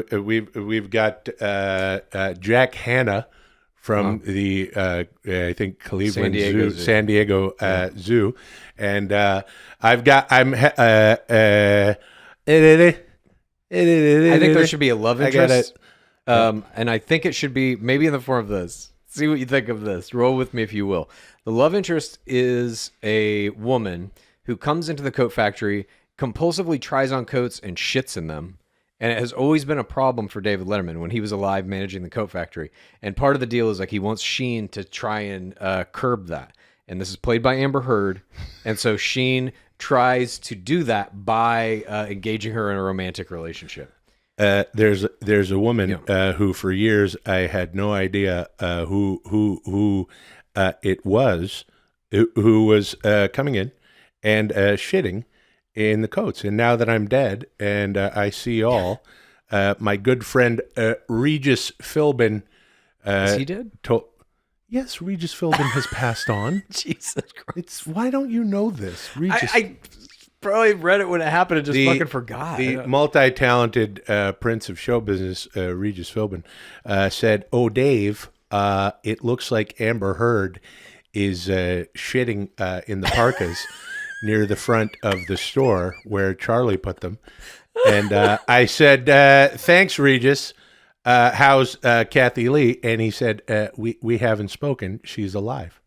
Jack Hanna from the I think Cleveland San Diego Zoo, and I think there should be a love interest, and I think it should be maybe in the form of this. See what you think of this. Roll with me if you will. The love interest is a woman who comes into the coat factory, compulsively tries on coats and shits in them. And it has always been a problem for David Letterman when he was alive managing the coat factory. And part of the deal is like he wants Sheen to try and curb that. And this is played by Amber Heard. And so Sheen tries to do that by engaging her in a romantic relationship. There's a woman who for years I had no idea who it was who was coming in and shitting in the coats. And now that I'm dead and I see all, my good friend Regis Philbin. Is he dead? Yes, Regis Philbin has passed on. Jesus Christ. Why don't you know this? Regis. I probably read it when it happened and just fucking forgot. The multi-talented prince of show business, Regis Philbin, said, "Oh, Dave, it looks like Amber Heard is shitting in the parkas near the front of the store where Charlie put them." And I said, "Thanks, Regis. How's Kathy Lee?" And he said, we haven't spoken. She's alive."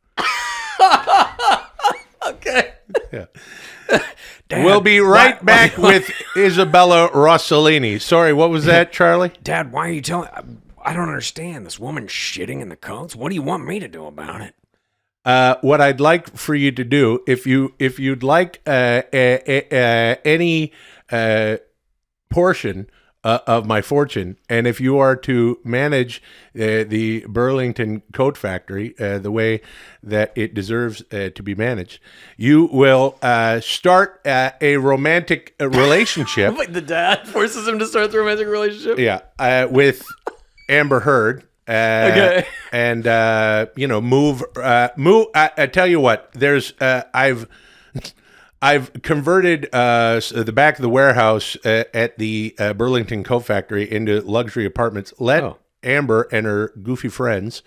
Okay. Yeah. We'll be right back with Isabella Rossellini. Sorry, what was that, Charlie? Dad, why are you telling... I don't understand. This woman shitting in the coats? What do you want me to do about it? What I'd like for you to do, if you'd like any portion of my fortune, and if you are to manage the Burlington Coat Factory the way that it deserves to be managed, you will start a romantic relationship. Like the dad forces him to start the romantic relationship? Yeah, with Amber Heard. Okay. And move. I tell you what. There's I've converted the back of the warehouse at the Burlington Coat Factory into luxury apartments. Let Amber and her goofy friends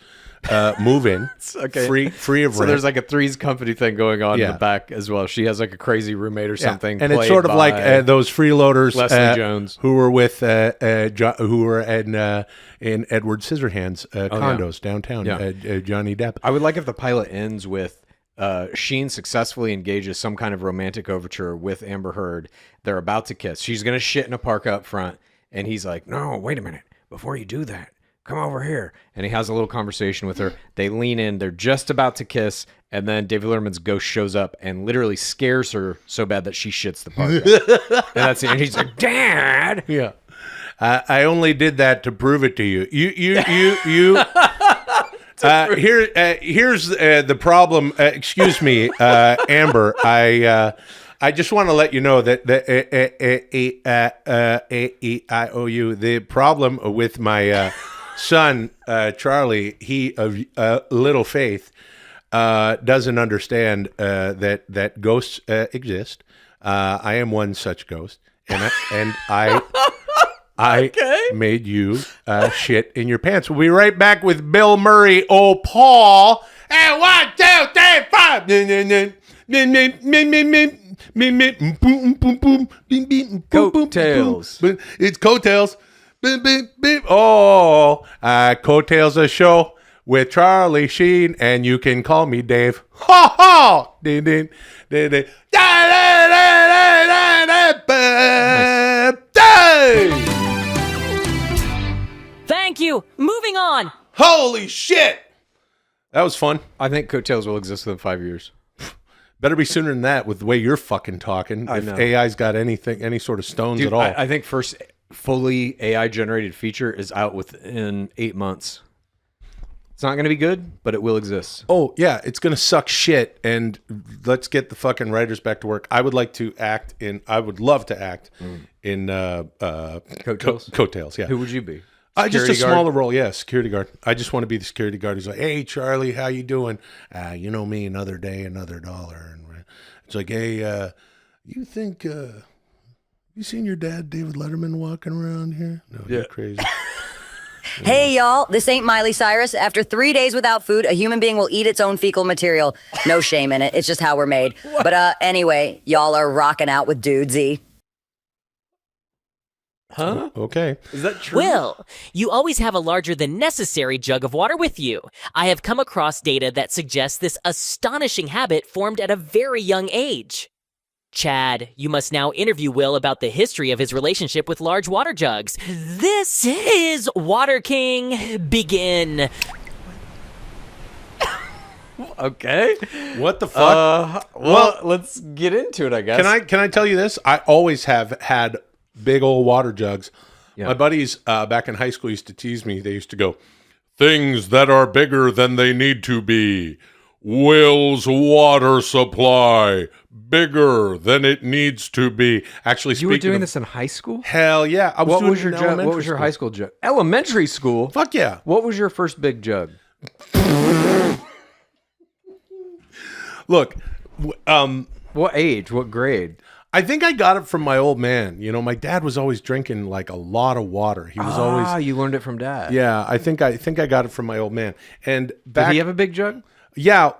move in, Okay. free of So rent. there's like a Three's Company thing going on Yeah. in the back as well. She has like a crazy roommate or something. and it's played sort of like by those freeloaders, Leslie Jones. who were with who were in Edward Scissorhands condos downtown. Yeah. Johnny Depp. I would like if the pilot ends with Sheen successfully engages some kind of romantic overture with Amber Heard. They're about to kiss. She's going to shit in a park out front. And he's like, no, wait a minute. Before you do that, come over here. And he has a little conversation with her. They lean in. They're just about to kiss. And then David Letterman's ghost shows up and literally scares her so bad that she shits the park out. And that's it. And he's like, Dad. Yeah. I only did that to prove it to you. You. Here's the problem. Excuse me, Amber. I just want to let you know that I owe you. The problem with my son, Charlie, he of little faith, doesn't understand that ghosts exist. I am one such ghost, and I Okay. made you shit in your pants. We'll be right back with Bill Murray. Oh, Paul. And 1, 2, 3, 5. Coattails. It's Coattails. Oh, Coattails, a show with Charlie Sheen, and you can call me Dave. Ha ha! Ding. Thank you. Moving on. Holy shit! That was fun. I think Coattails will exist within 5 years. Better be sooner than that with the way you're fucking talking. I If know. AI's got any sort of stones Dude, at all. I think first fully AI generated feature is out within 8 months. It's not going to be good, but it will exist. Oh, yeah, it's going to suck shit, and let's get the fucking writers back to work. I would love to act in Coattails? Coattails, yeah. Who would you be? Just a Security guard? smaller role, yeah, security guard. I just want to be the security guard who's like, hey, Charlie, how you doing? You know me, another day, another dollar. And it's like, hey, you think, you seen your dad, David Letterman, walking around here? No, you're crazy. Hey, y'all, this ain't Miley Cyrus. After 3 days without food, a human being will eat its own fecal material. No shame in it. It's just how we're made. But anyway, y'all are rocking out with Dudesy. Huh? Okay. Is that true? Will, you always have a larger than necessary jug of water with you. I have come across data that suggests this astonishing habit formed at a very young age. Chad, you must now interview Will about the history of his relationship with large water jugs. This is Water King. Begin. Okay. What the fuck? Well, let's get into it, I guess. Can I tell you this? I always have had big old water jugs. Yeah. My buddies back in high school used to tease me. They used to go, things that are bigger than they need to be. Will's water supply, bigger than it needs to be. Actually, You were speaking doing of, this in high school? hell yeah. I was What doing was it your in jug? What elementary was your school. high school jug? Elementary school? Fuck yeah. What was your first big jug? Look, What age? What grade? I think I got it from my old man. You know, my dad was always drinking like a lot of water. He was always, you learned it from dad. yeah, I think I got it from my old man. And Did back, he have a big jug? yeah,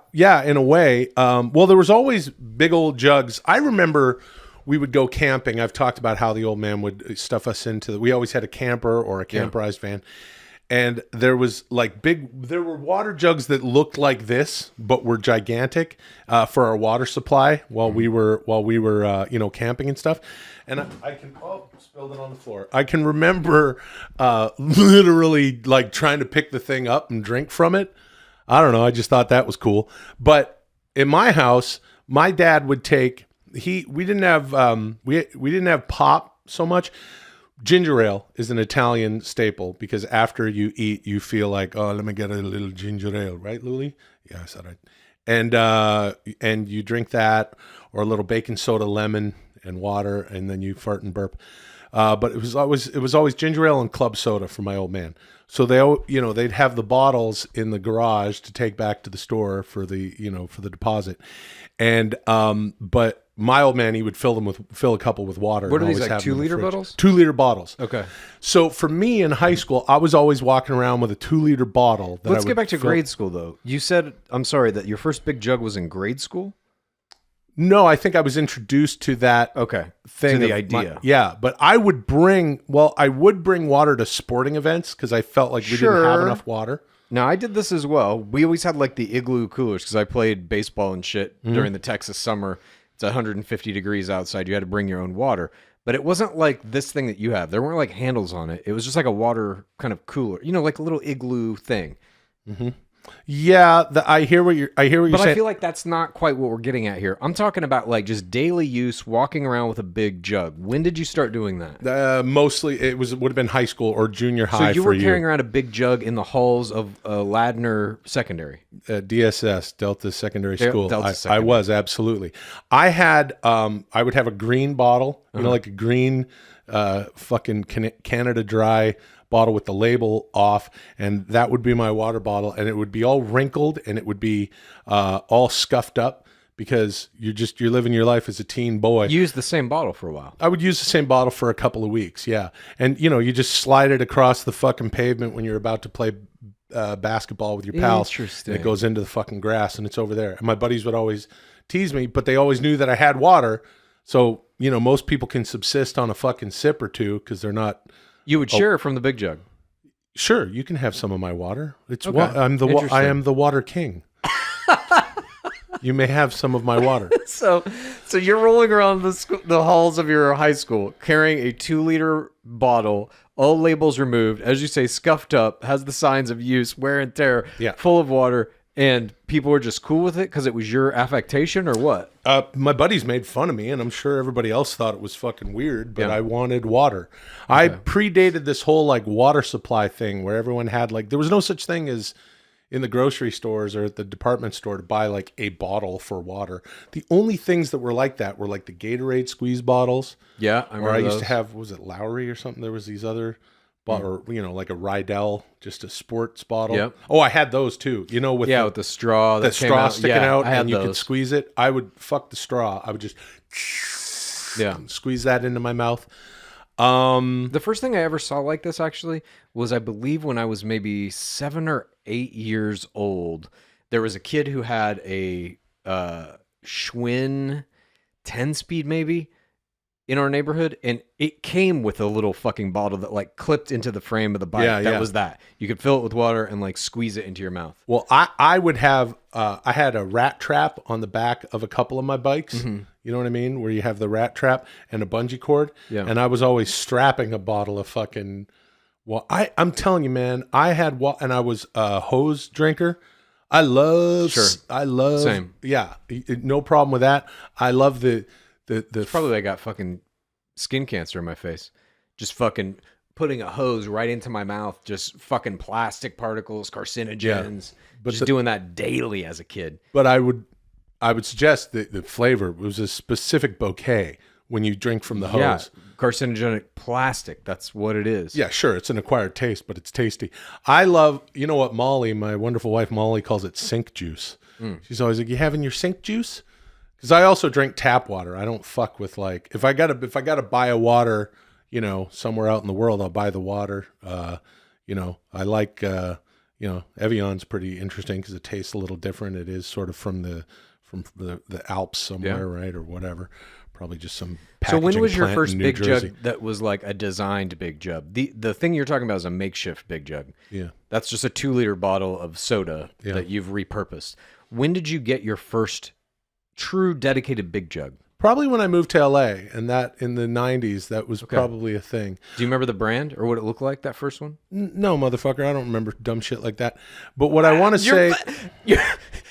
in a way. Well, there was always big old jugs. I remember we would go camping. I've talked about how the old man would stuff us into we always had a camper or a camperized van. And there was there were water jugs that looked like this, but were gigantic for our water supply while we were camping and stuff. And I can spilled it on the floor. I can remember literally like trying to pick the thing up and drink from it. I don't know. I just thought that was cool. But in my house, my dad would take we didn't have we didn't have pop so much. Ginger ale is an Italian staple because after you eat, you feel like, oh, let me get a little ginger ale, right, Luli? Yeah, I said right. And you drink that or a little baking soda, lemon, and water, and then you fart and burp. But it was always ginger ale and club soda for my old man. So they'd have the bottles in the garage to take back to the store for the deposit. And but my old man, he would fill a couple with water. What and are these, always like have them in the 2-liter fridge. bottles? 2-liter bottles. Okay. So for me in high school, I was always walking around with a 2-liter bottle. That Let's I get would back to fill- grade school, though. You said, I'm sorry, that your first big jug was in grade school? No, I think I was introduced to that Okay. thing. To the of my- idea. yeah, but I would bring water to sporting events because I felt like we didn't have Sure. enough water. Now, I did this as well. We always had like the igloo coolers because I played baseball and shit during the Texas summer. It's 150 degrees outside. You had to bring your own water. But it wasn't like this thing that you have. There weren't like handles on it. It was just like a water kind of cooler. You know, like a little igloo thing. Yeah, I hear what you're But saying. I feel like that's not quite what we're getting at here. I'm talking about like just daily use, walking around with a big jug. When did you start doing that? Mostly, would have been high school or junior So high. you for were you. carrying around a big jug in the halls of Ladner Secondary. DSS, Delta Secondary Yeah, School. Delta I Secondary. was absolutely. I had I would have a green bottle, like a green fucking Canada Dry bottle with the label off, and that would be my water bottle, and it would be all wrinkled and it would be all scuffed up because you're living your life as a teen boy. You used the same bottle for a while. I would use the same bottle for a couple of weeks, yeah. And you just slide it across the fucking pavement when you're about to play basketball with your pals. Interesting. And it goes into the fucking grass and it's over there. And my buddies would always tease me, but they always knew that I had water. So, most people can subsist on a fucking sip or two because they're not. You would share from the big jug. Sure, you can have some of my water. It's Okay. I am Interesting. the water king. You may have some of my water. So you're rolling around the halls of your high school carrying a 2-liter bottle, all labels removed, as you say, scuffed up, has the signs of use, wear and tear, Yeah. full of water, and people were just cool with it because it was your affectation or what? My buddies made fun of me, and I'm sure everybody else thought it was fucking weird, but Yeah. I wanted water. I predated this whole like water supply thing where everyone had there was no such thing as in the grocery stores or at the department store to buy like a bottle for water. The only things that were like that were like the Gatorade squeeze bottles. Yeah, I remember Or I used those. to have, was it Lowry or something? There was these other, or like a Rydell, just a sports bottle. Yep. Oh, I had those too. With with the straw the that came straw out. sticking Yeah, out I had and you could those. squeeze it. I would fuck the straw. I would just squeeze that into my mouth. The first thing I ever saw like this actually was, I believe, when I was maybe 7 or 8 years old. There was a kid who had a Schwinn 10-speed maybe in our neighborhood, and it came with a little fucking bottle that like clipped into the frame of the bike. Yeah, that yeah. was that. You could fill it with water and like squeeze it into your mouth. Well, I would have, I had a rat trap on the back of a couple of my bikes. Mm-hmm. You know what I mean? Where you have the rat trap and a bungee cord. Yeah. And I was always strapping a bottle of fucking, I'm telling you, man, I had, and I was a hose drinker. I love, Same. Yeah. No problem with that. I love the Probably I got fucking skin cancer in my face. Just fucking putting a hose right into my mouth, just fucking plastic particles, carcinogens. But Just doing that daily as a kid. But I would suggest that the flavor was a specific bouquet when you drink from the hose. Yeah, carcinogenic plastic. That's what it is. Yeah, sure. It's an acquired taste, but it's tasty. I love, you know what Molly, my wonderful wife Molly, calls it sink juice. She's always like, "You having your sink juice?" Because I also drink tap water. I don't fuck with like, if I gotta buy a water, somewhere out in the world, I'll buy the water. I like, Evian's pretty interesting because it tastes a little different. It is sort of from the Alps somewhere, right, or whatever. Probably just some. So when was your plant in first New big Jersey. jug that was like a designed big jug? The thing you're talking about is a makeshift big jug. Yeah. That's just a 2-liter bottle of soda that you've repurposed. When did you get your first true dedicated big jug? Probably when I moved to LA, and that in the 90s, that was probably a thing. Do you remember the brand or what it looked like, that first one? No, motherfucker, I don't remember dumb shit like that. But what I want to say,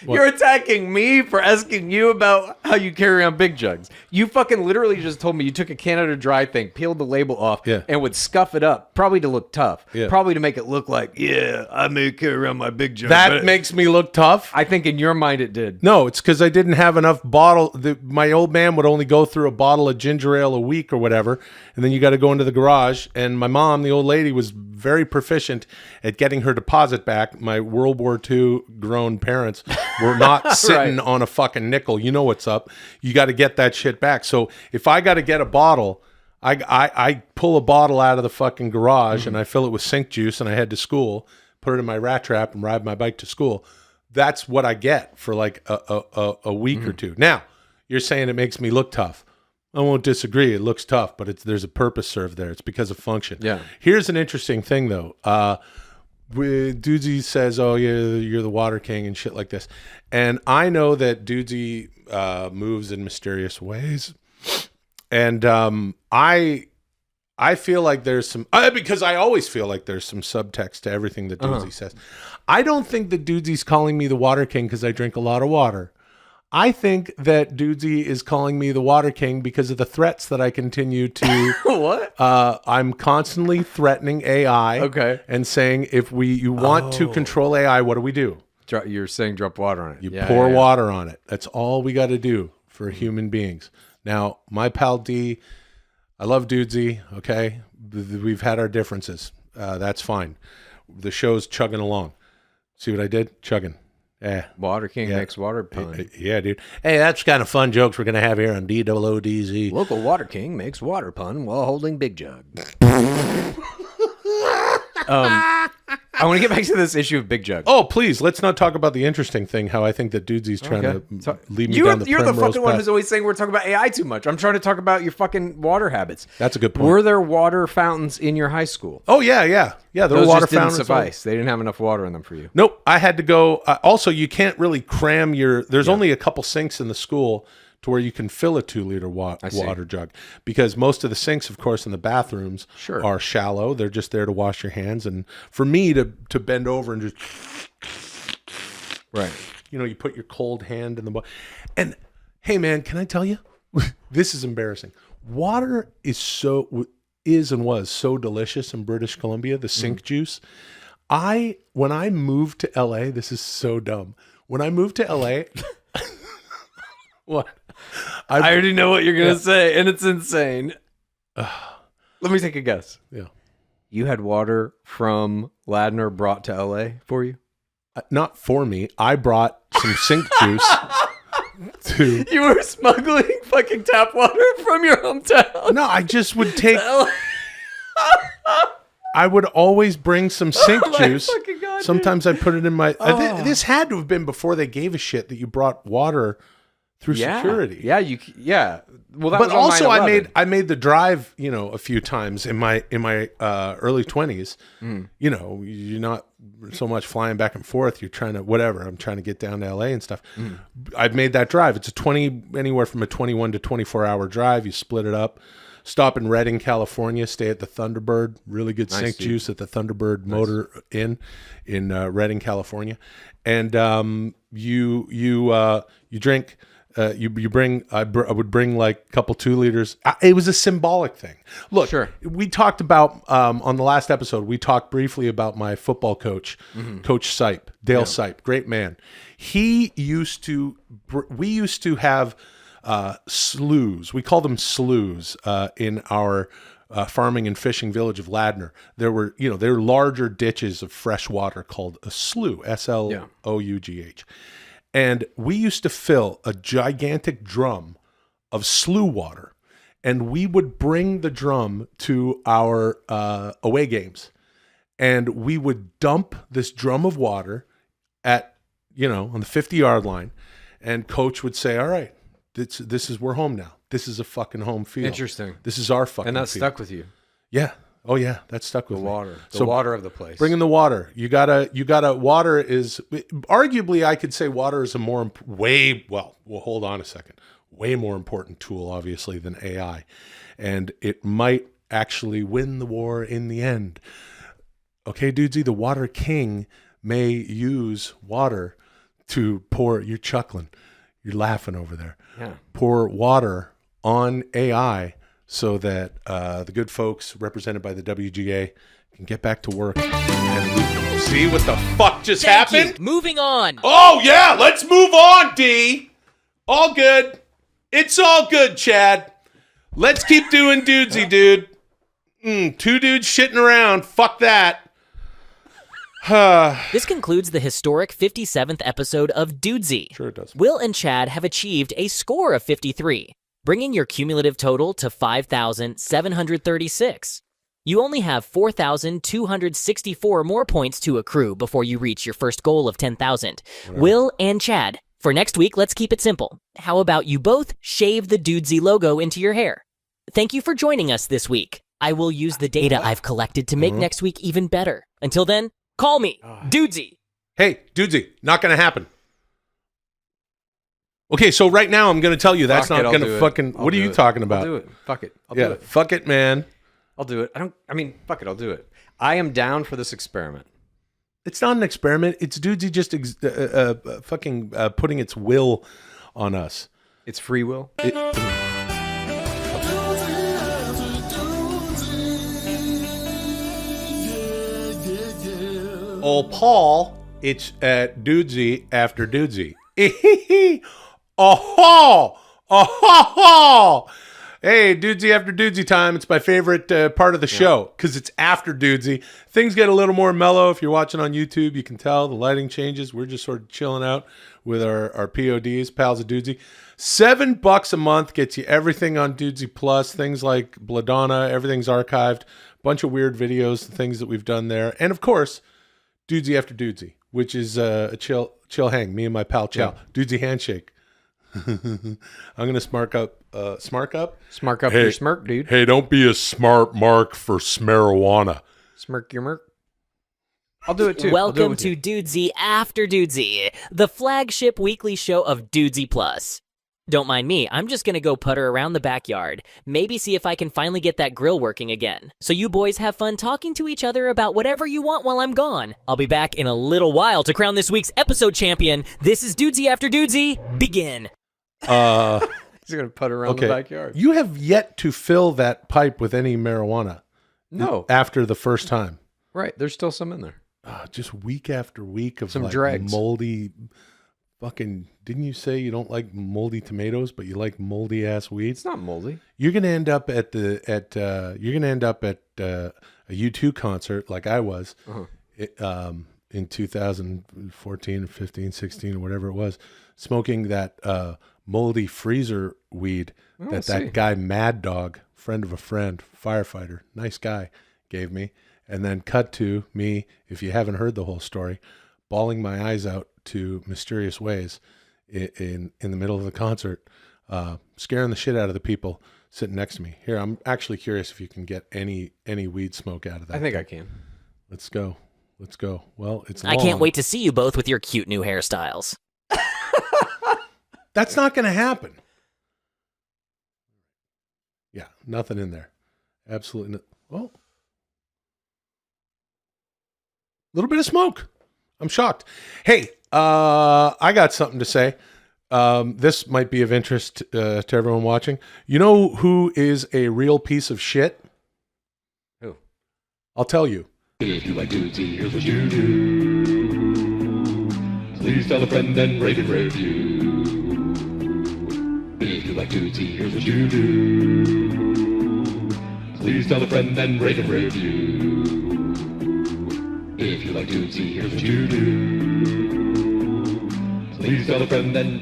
You're attacking me for asking you about how you carry around big jugs. You fucking literally just told me you took a Canada Dry thing, peeled the label off, and would scuff it up, probably to look tough, probably to make it look like, I may carry around my big jug. that makes me look tough. I think in your mind it did. No, it's because I didn't have enough bottle. My old man a.m. would only go through a bottle of ginger ale a week or whatever, and then you got to go into the garage. And my mom, the old lady, was very proficient at getting her deposit back. My World War II grown parents were not sitting on a fucking nickel. You know what's up. You got to get that shit back. So if I got to get a bottle, I pull a bottle out of the fucking garage and I fill it with sink juice and I head to school, put it in my rat trap and ride my bike to school. That's what I get for like a week or two. Now, you're saying it makes me look tough. I won't disagree. It looks tough, but there's a purpose served there. It's because of function. Yeah. Here's an interesting thing, though. Dudesy says, oh, you're the water king and shit like this. And I know that Dudesy moves in mysterious ways. And I feel like there's some, because I always feel like there's some subtext to everything that Dudesy says. I don't think that Dudesy's calling me the water king because I drink a lot of water. I think that Dudesy is calling me the water king because of the threats that I continue to. What? I'm constantly threatening AI. And saying if you want to control AI, what do? You're saying drop water on it. You pour water on it. That's all we got to do for human beings. Now, my pal D, I love Dudesy. Okay, we've had our differences. That's fine. The show's chugging along. See what I did? Chugging. Yeah. Water King makes water pun. Yeah, dude. Hey, that's kind of fun jokes we're going to have here on DOODZ. Local Water King makes water pun while holding big jug. I want to get back to this issue of Big Jug. Oh, please. Let's not talk about the interesting thing, how I think that Dudesy's trying to lead me down the You're the fucking primrose one path. who's always saying we're talking about AI too much. I'm trying to talk about your fucking water habits. That's a good point. Were there water fountains in your high school? Oh, yeah. There were water fountains. Didn't suffice. They didn't have enough water in them for you. Nope. I had to go. Also, you can't really cram there's only a couple sinks in the school to where you can fill a 2-liter water jug, because most of the sinks, of course, in the bathrooms are shallow. They're just there to wash your hands. And for me to bend over and just, you put your cold hand in the water. And hey, man, can I tell you, this is embarrassing. Water is and was so delicious in British Columbia, the sink juice. When I moved to LA, this is so dumb. When I moved to LA, what? I already know what you're going to say, and it's insane. Let me take a guess. Yeah. You had water from Ladner brought to LA for you? Not for me. I brought some sink juice to... You were smuggling fucking tap water from your hometown? No, I just would take... I would always bring some sink juice. God, sometimes I put it in my... This had to have been before they gave a shit that you brought water... through security. Well, that but was also on I made the drive, a few times in my early 20s. You're not so much flying back and forth. You're trying to I'm trying to get down to LA and stuff. I've made that drive. It's anywhere from a 21 to 24 hour drive. You split it up. Stop in Redding, California. Stay at the Thunderbird. Really good sink juice at the Thunderbird Motor Inn in Redding, California. And you drink. I would bring like a couple 2 liters. It was a symbolic thing. Look, we talked about on the last episode. We talked briefly about my football coach, Coach Sipe, Dale Sipe, great man. We used to have sloughs. We call them sloughs in our farming and fishing village of Ladner. There were larger ditches of fresh water called a slough, SLOUGH. And we used to fill a gigantic drum of slough water, and we would bring the drum to our away games, and we would dump this drum of water at, on the 50-yard line, and coach would say, all right, we're home now. This is a fucking home field. Interesting. This is our fucking And that field. stuck with you. Yeah. Oh yeah, that stuck with the me. water. The water of the place. Bring in the water. You gotta. Water is arguably, I could say, water is a hold on a second. Way more important tool, obviously, than AI, and it might actually win the war in the end. Okay, Dudesy, the Water King may use water to pour. You're chuckling. You're laughing over there. Yeah. Pour water on AI. So that the good folks represented by the WGA can get back to work. And we can see what the fuck just happened. Moving on. Oh, yeah. Let's move on, D. All good. It's all good, Chad. Let's keep doing Dudesy, dude. Two dudes shitting around. Fuck that. This concludes the historic 57th episode of Dudesy. Sure it does. Will and Chad have achieved a score of 53, bringing your cumulative total to 5,736. You only have 4,264 more points to accrue before you reach your first goal of 10,000. Will and Chad, for next week, let's keep it simple. How about you both shave the Dudesy logo into your hair? Thank you for joining us this week. I will use the data I've collected to make next week even better. Until then, call me Dudesy. Hey, Dudesy, not going to happen. Okay, so right now I'm going to tell you that's not going to fucking... What are you talking about? I'll do it. Fuck it. I'll do it. Fuck it, man. I'll do it. Fuck it. I'll do it. I am down for this experiment. It's not an experiment. It's Dudesy just fucking putting its will on us. It's free will. Old Paul, it's Dudesy after Dudesy. Oh-ho! Oh-ho-ho! Hey, Dudesy after Dudesy time. It's my favorite part of the show because it's after Dudesy. Things get a little more mellow. If you're watching on YouTube, you can tell the lighting changes. We're just sort of chilling out with our PODs, Pals of Dudesy. $7 a month gets you everything on Dudesy Plus. Things like Bladonna, everything's archived. Bunch of weird videos, the things that we've done there. And of course, Dudesy after Dudesy, which is a chill hang. Me and my pal Chow. Dudesy handshake. I'm gonna smark up your smirk, dude. Hey, don't be a smart mark for smarijuana. Smirk your merk. I'll do it too. Welcome to Dudesy After Dudesy, the flagship weekly show of Dudesy Plus. Don't mind me, I'm just gonna go putter around the backyard, maybe see if I can finally get that grill working again. So you boys have fun talking to each other about whatever you want while I'm gone. I'll be back in a little while to crown this week's episode champion. This is Dudesy After Dudesy. Begin. He's gonna putter around the backyard. You have yet to fill that pipe with any marijuana. No. After the first time. Right. There's still some in there. Just week after week of Some like dregs. moldy fucking... Didn't you say you don't like moldy tomatoes, but you like moldy ass weeds? It's not moldy. You're gonna end up at a U2 concert like I was in 2014, 15, 16, or whatever it was, smoking that moldy freezer weed that guy Mad Dog, friend of a friend, firefighter, nice guy, gave me, and then cut to me, if you haven't heard the whole story, bawling my eyes out to Mysterious Ways in the middle of the concert, scaring the shit out of the people sitting next to me. Here, I'm actually curious if you can get any weed smoke out of that. I think I can. Let's go. Well, it's long. I can't wait to see you both with your cute new hairstyles. That's not going to happen. Yeah, nothing in there. Absolutely no. Well, a little bit of smoke. I'm shocked. Hey, I got something to say. This might be of interest to everyone watching. You know who is a real piece of shit? Who? I'll tell you. If you like Dudesy, here's what you do. Please tell a friend and rate and review. If you like Dudesy, here's what you do. Please tell a friend and rate and review. If you like Dudesy, here's what you do. Please tell a friend and...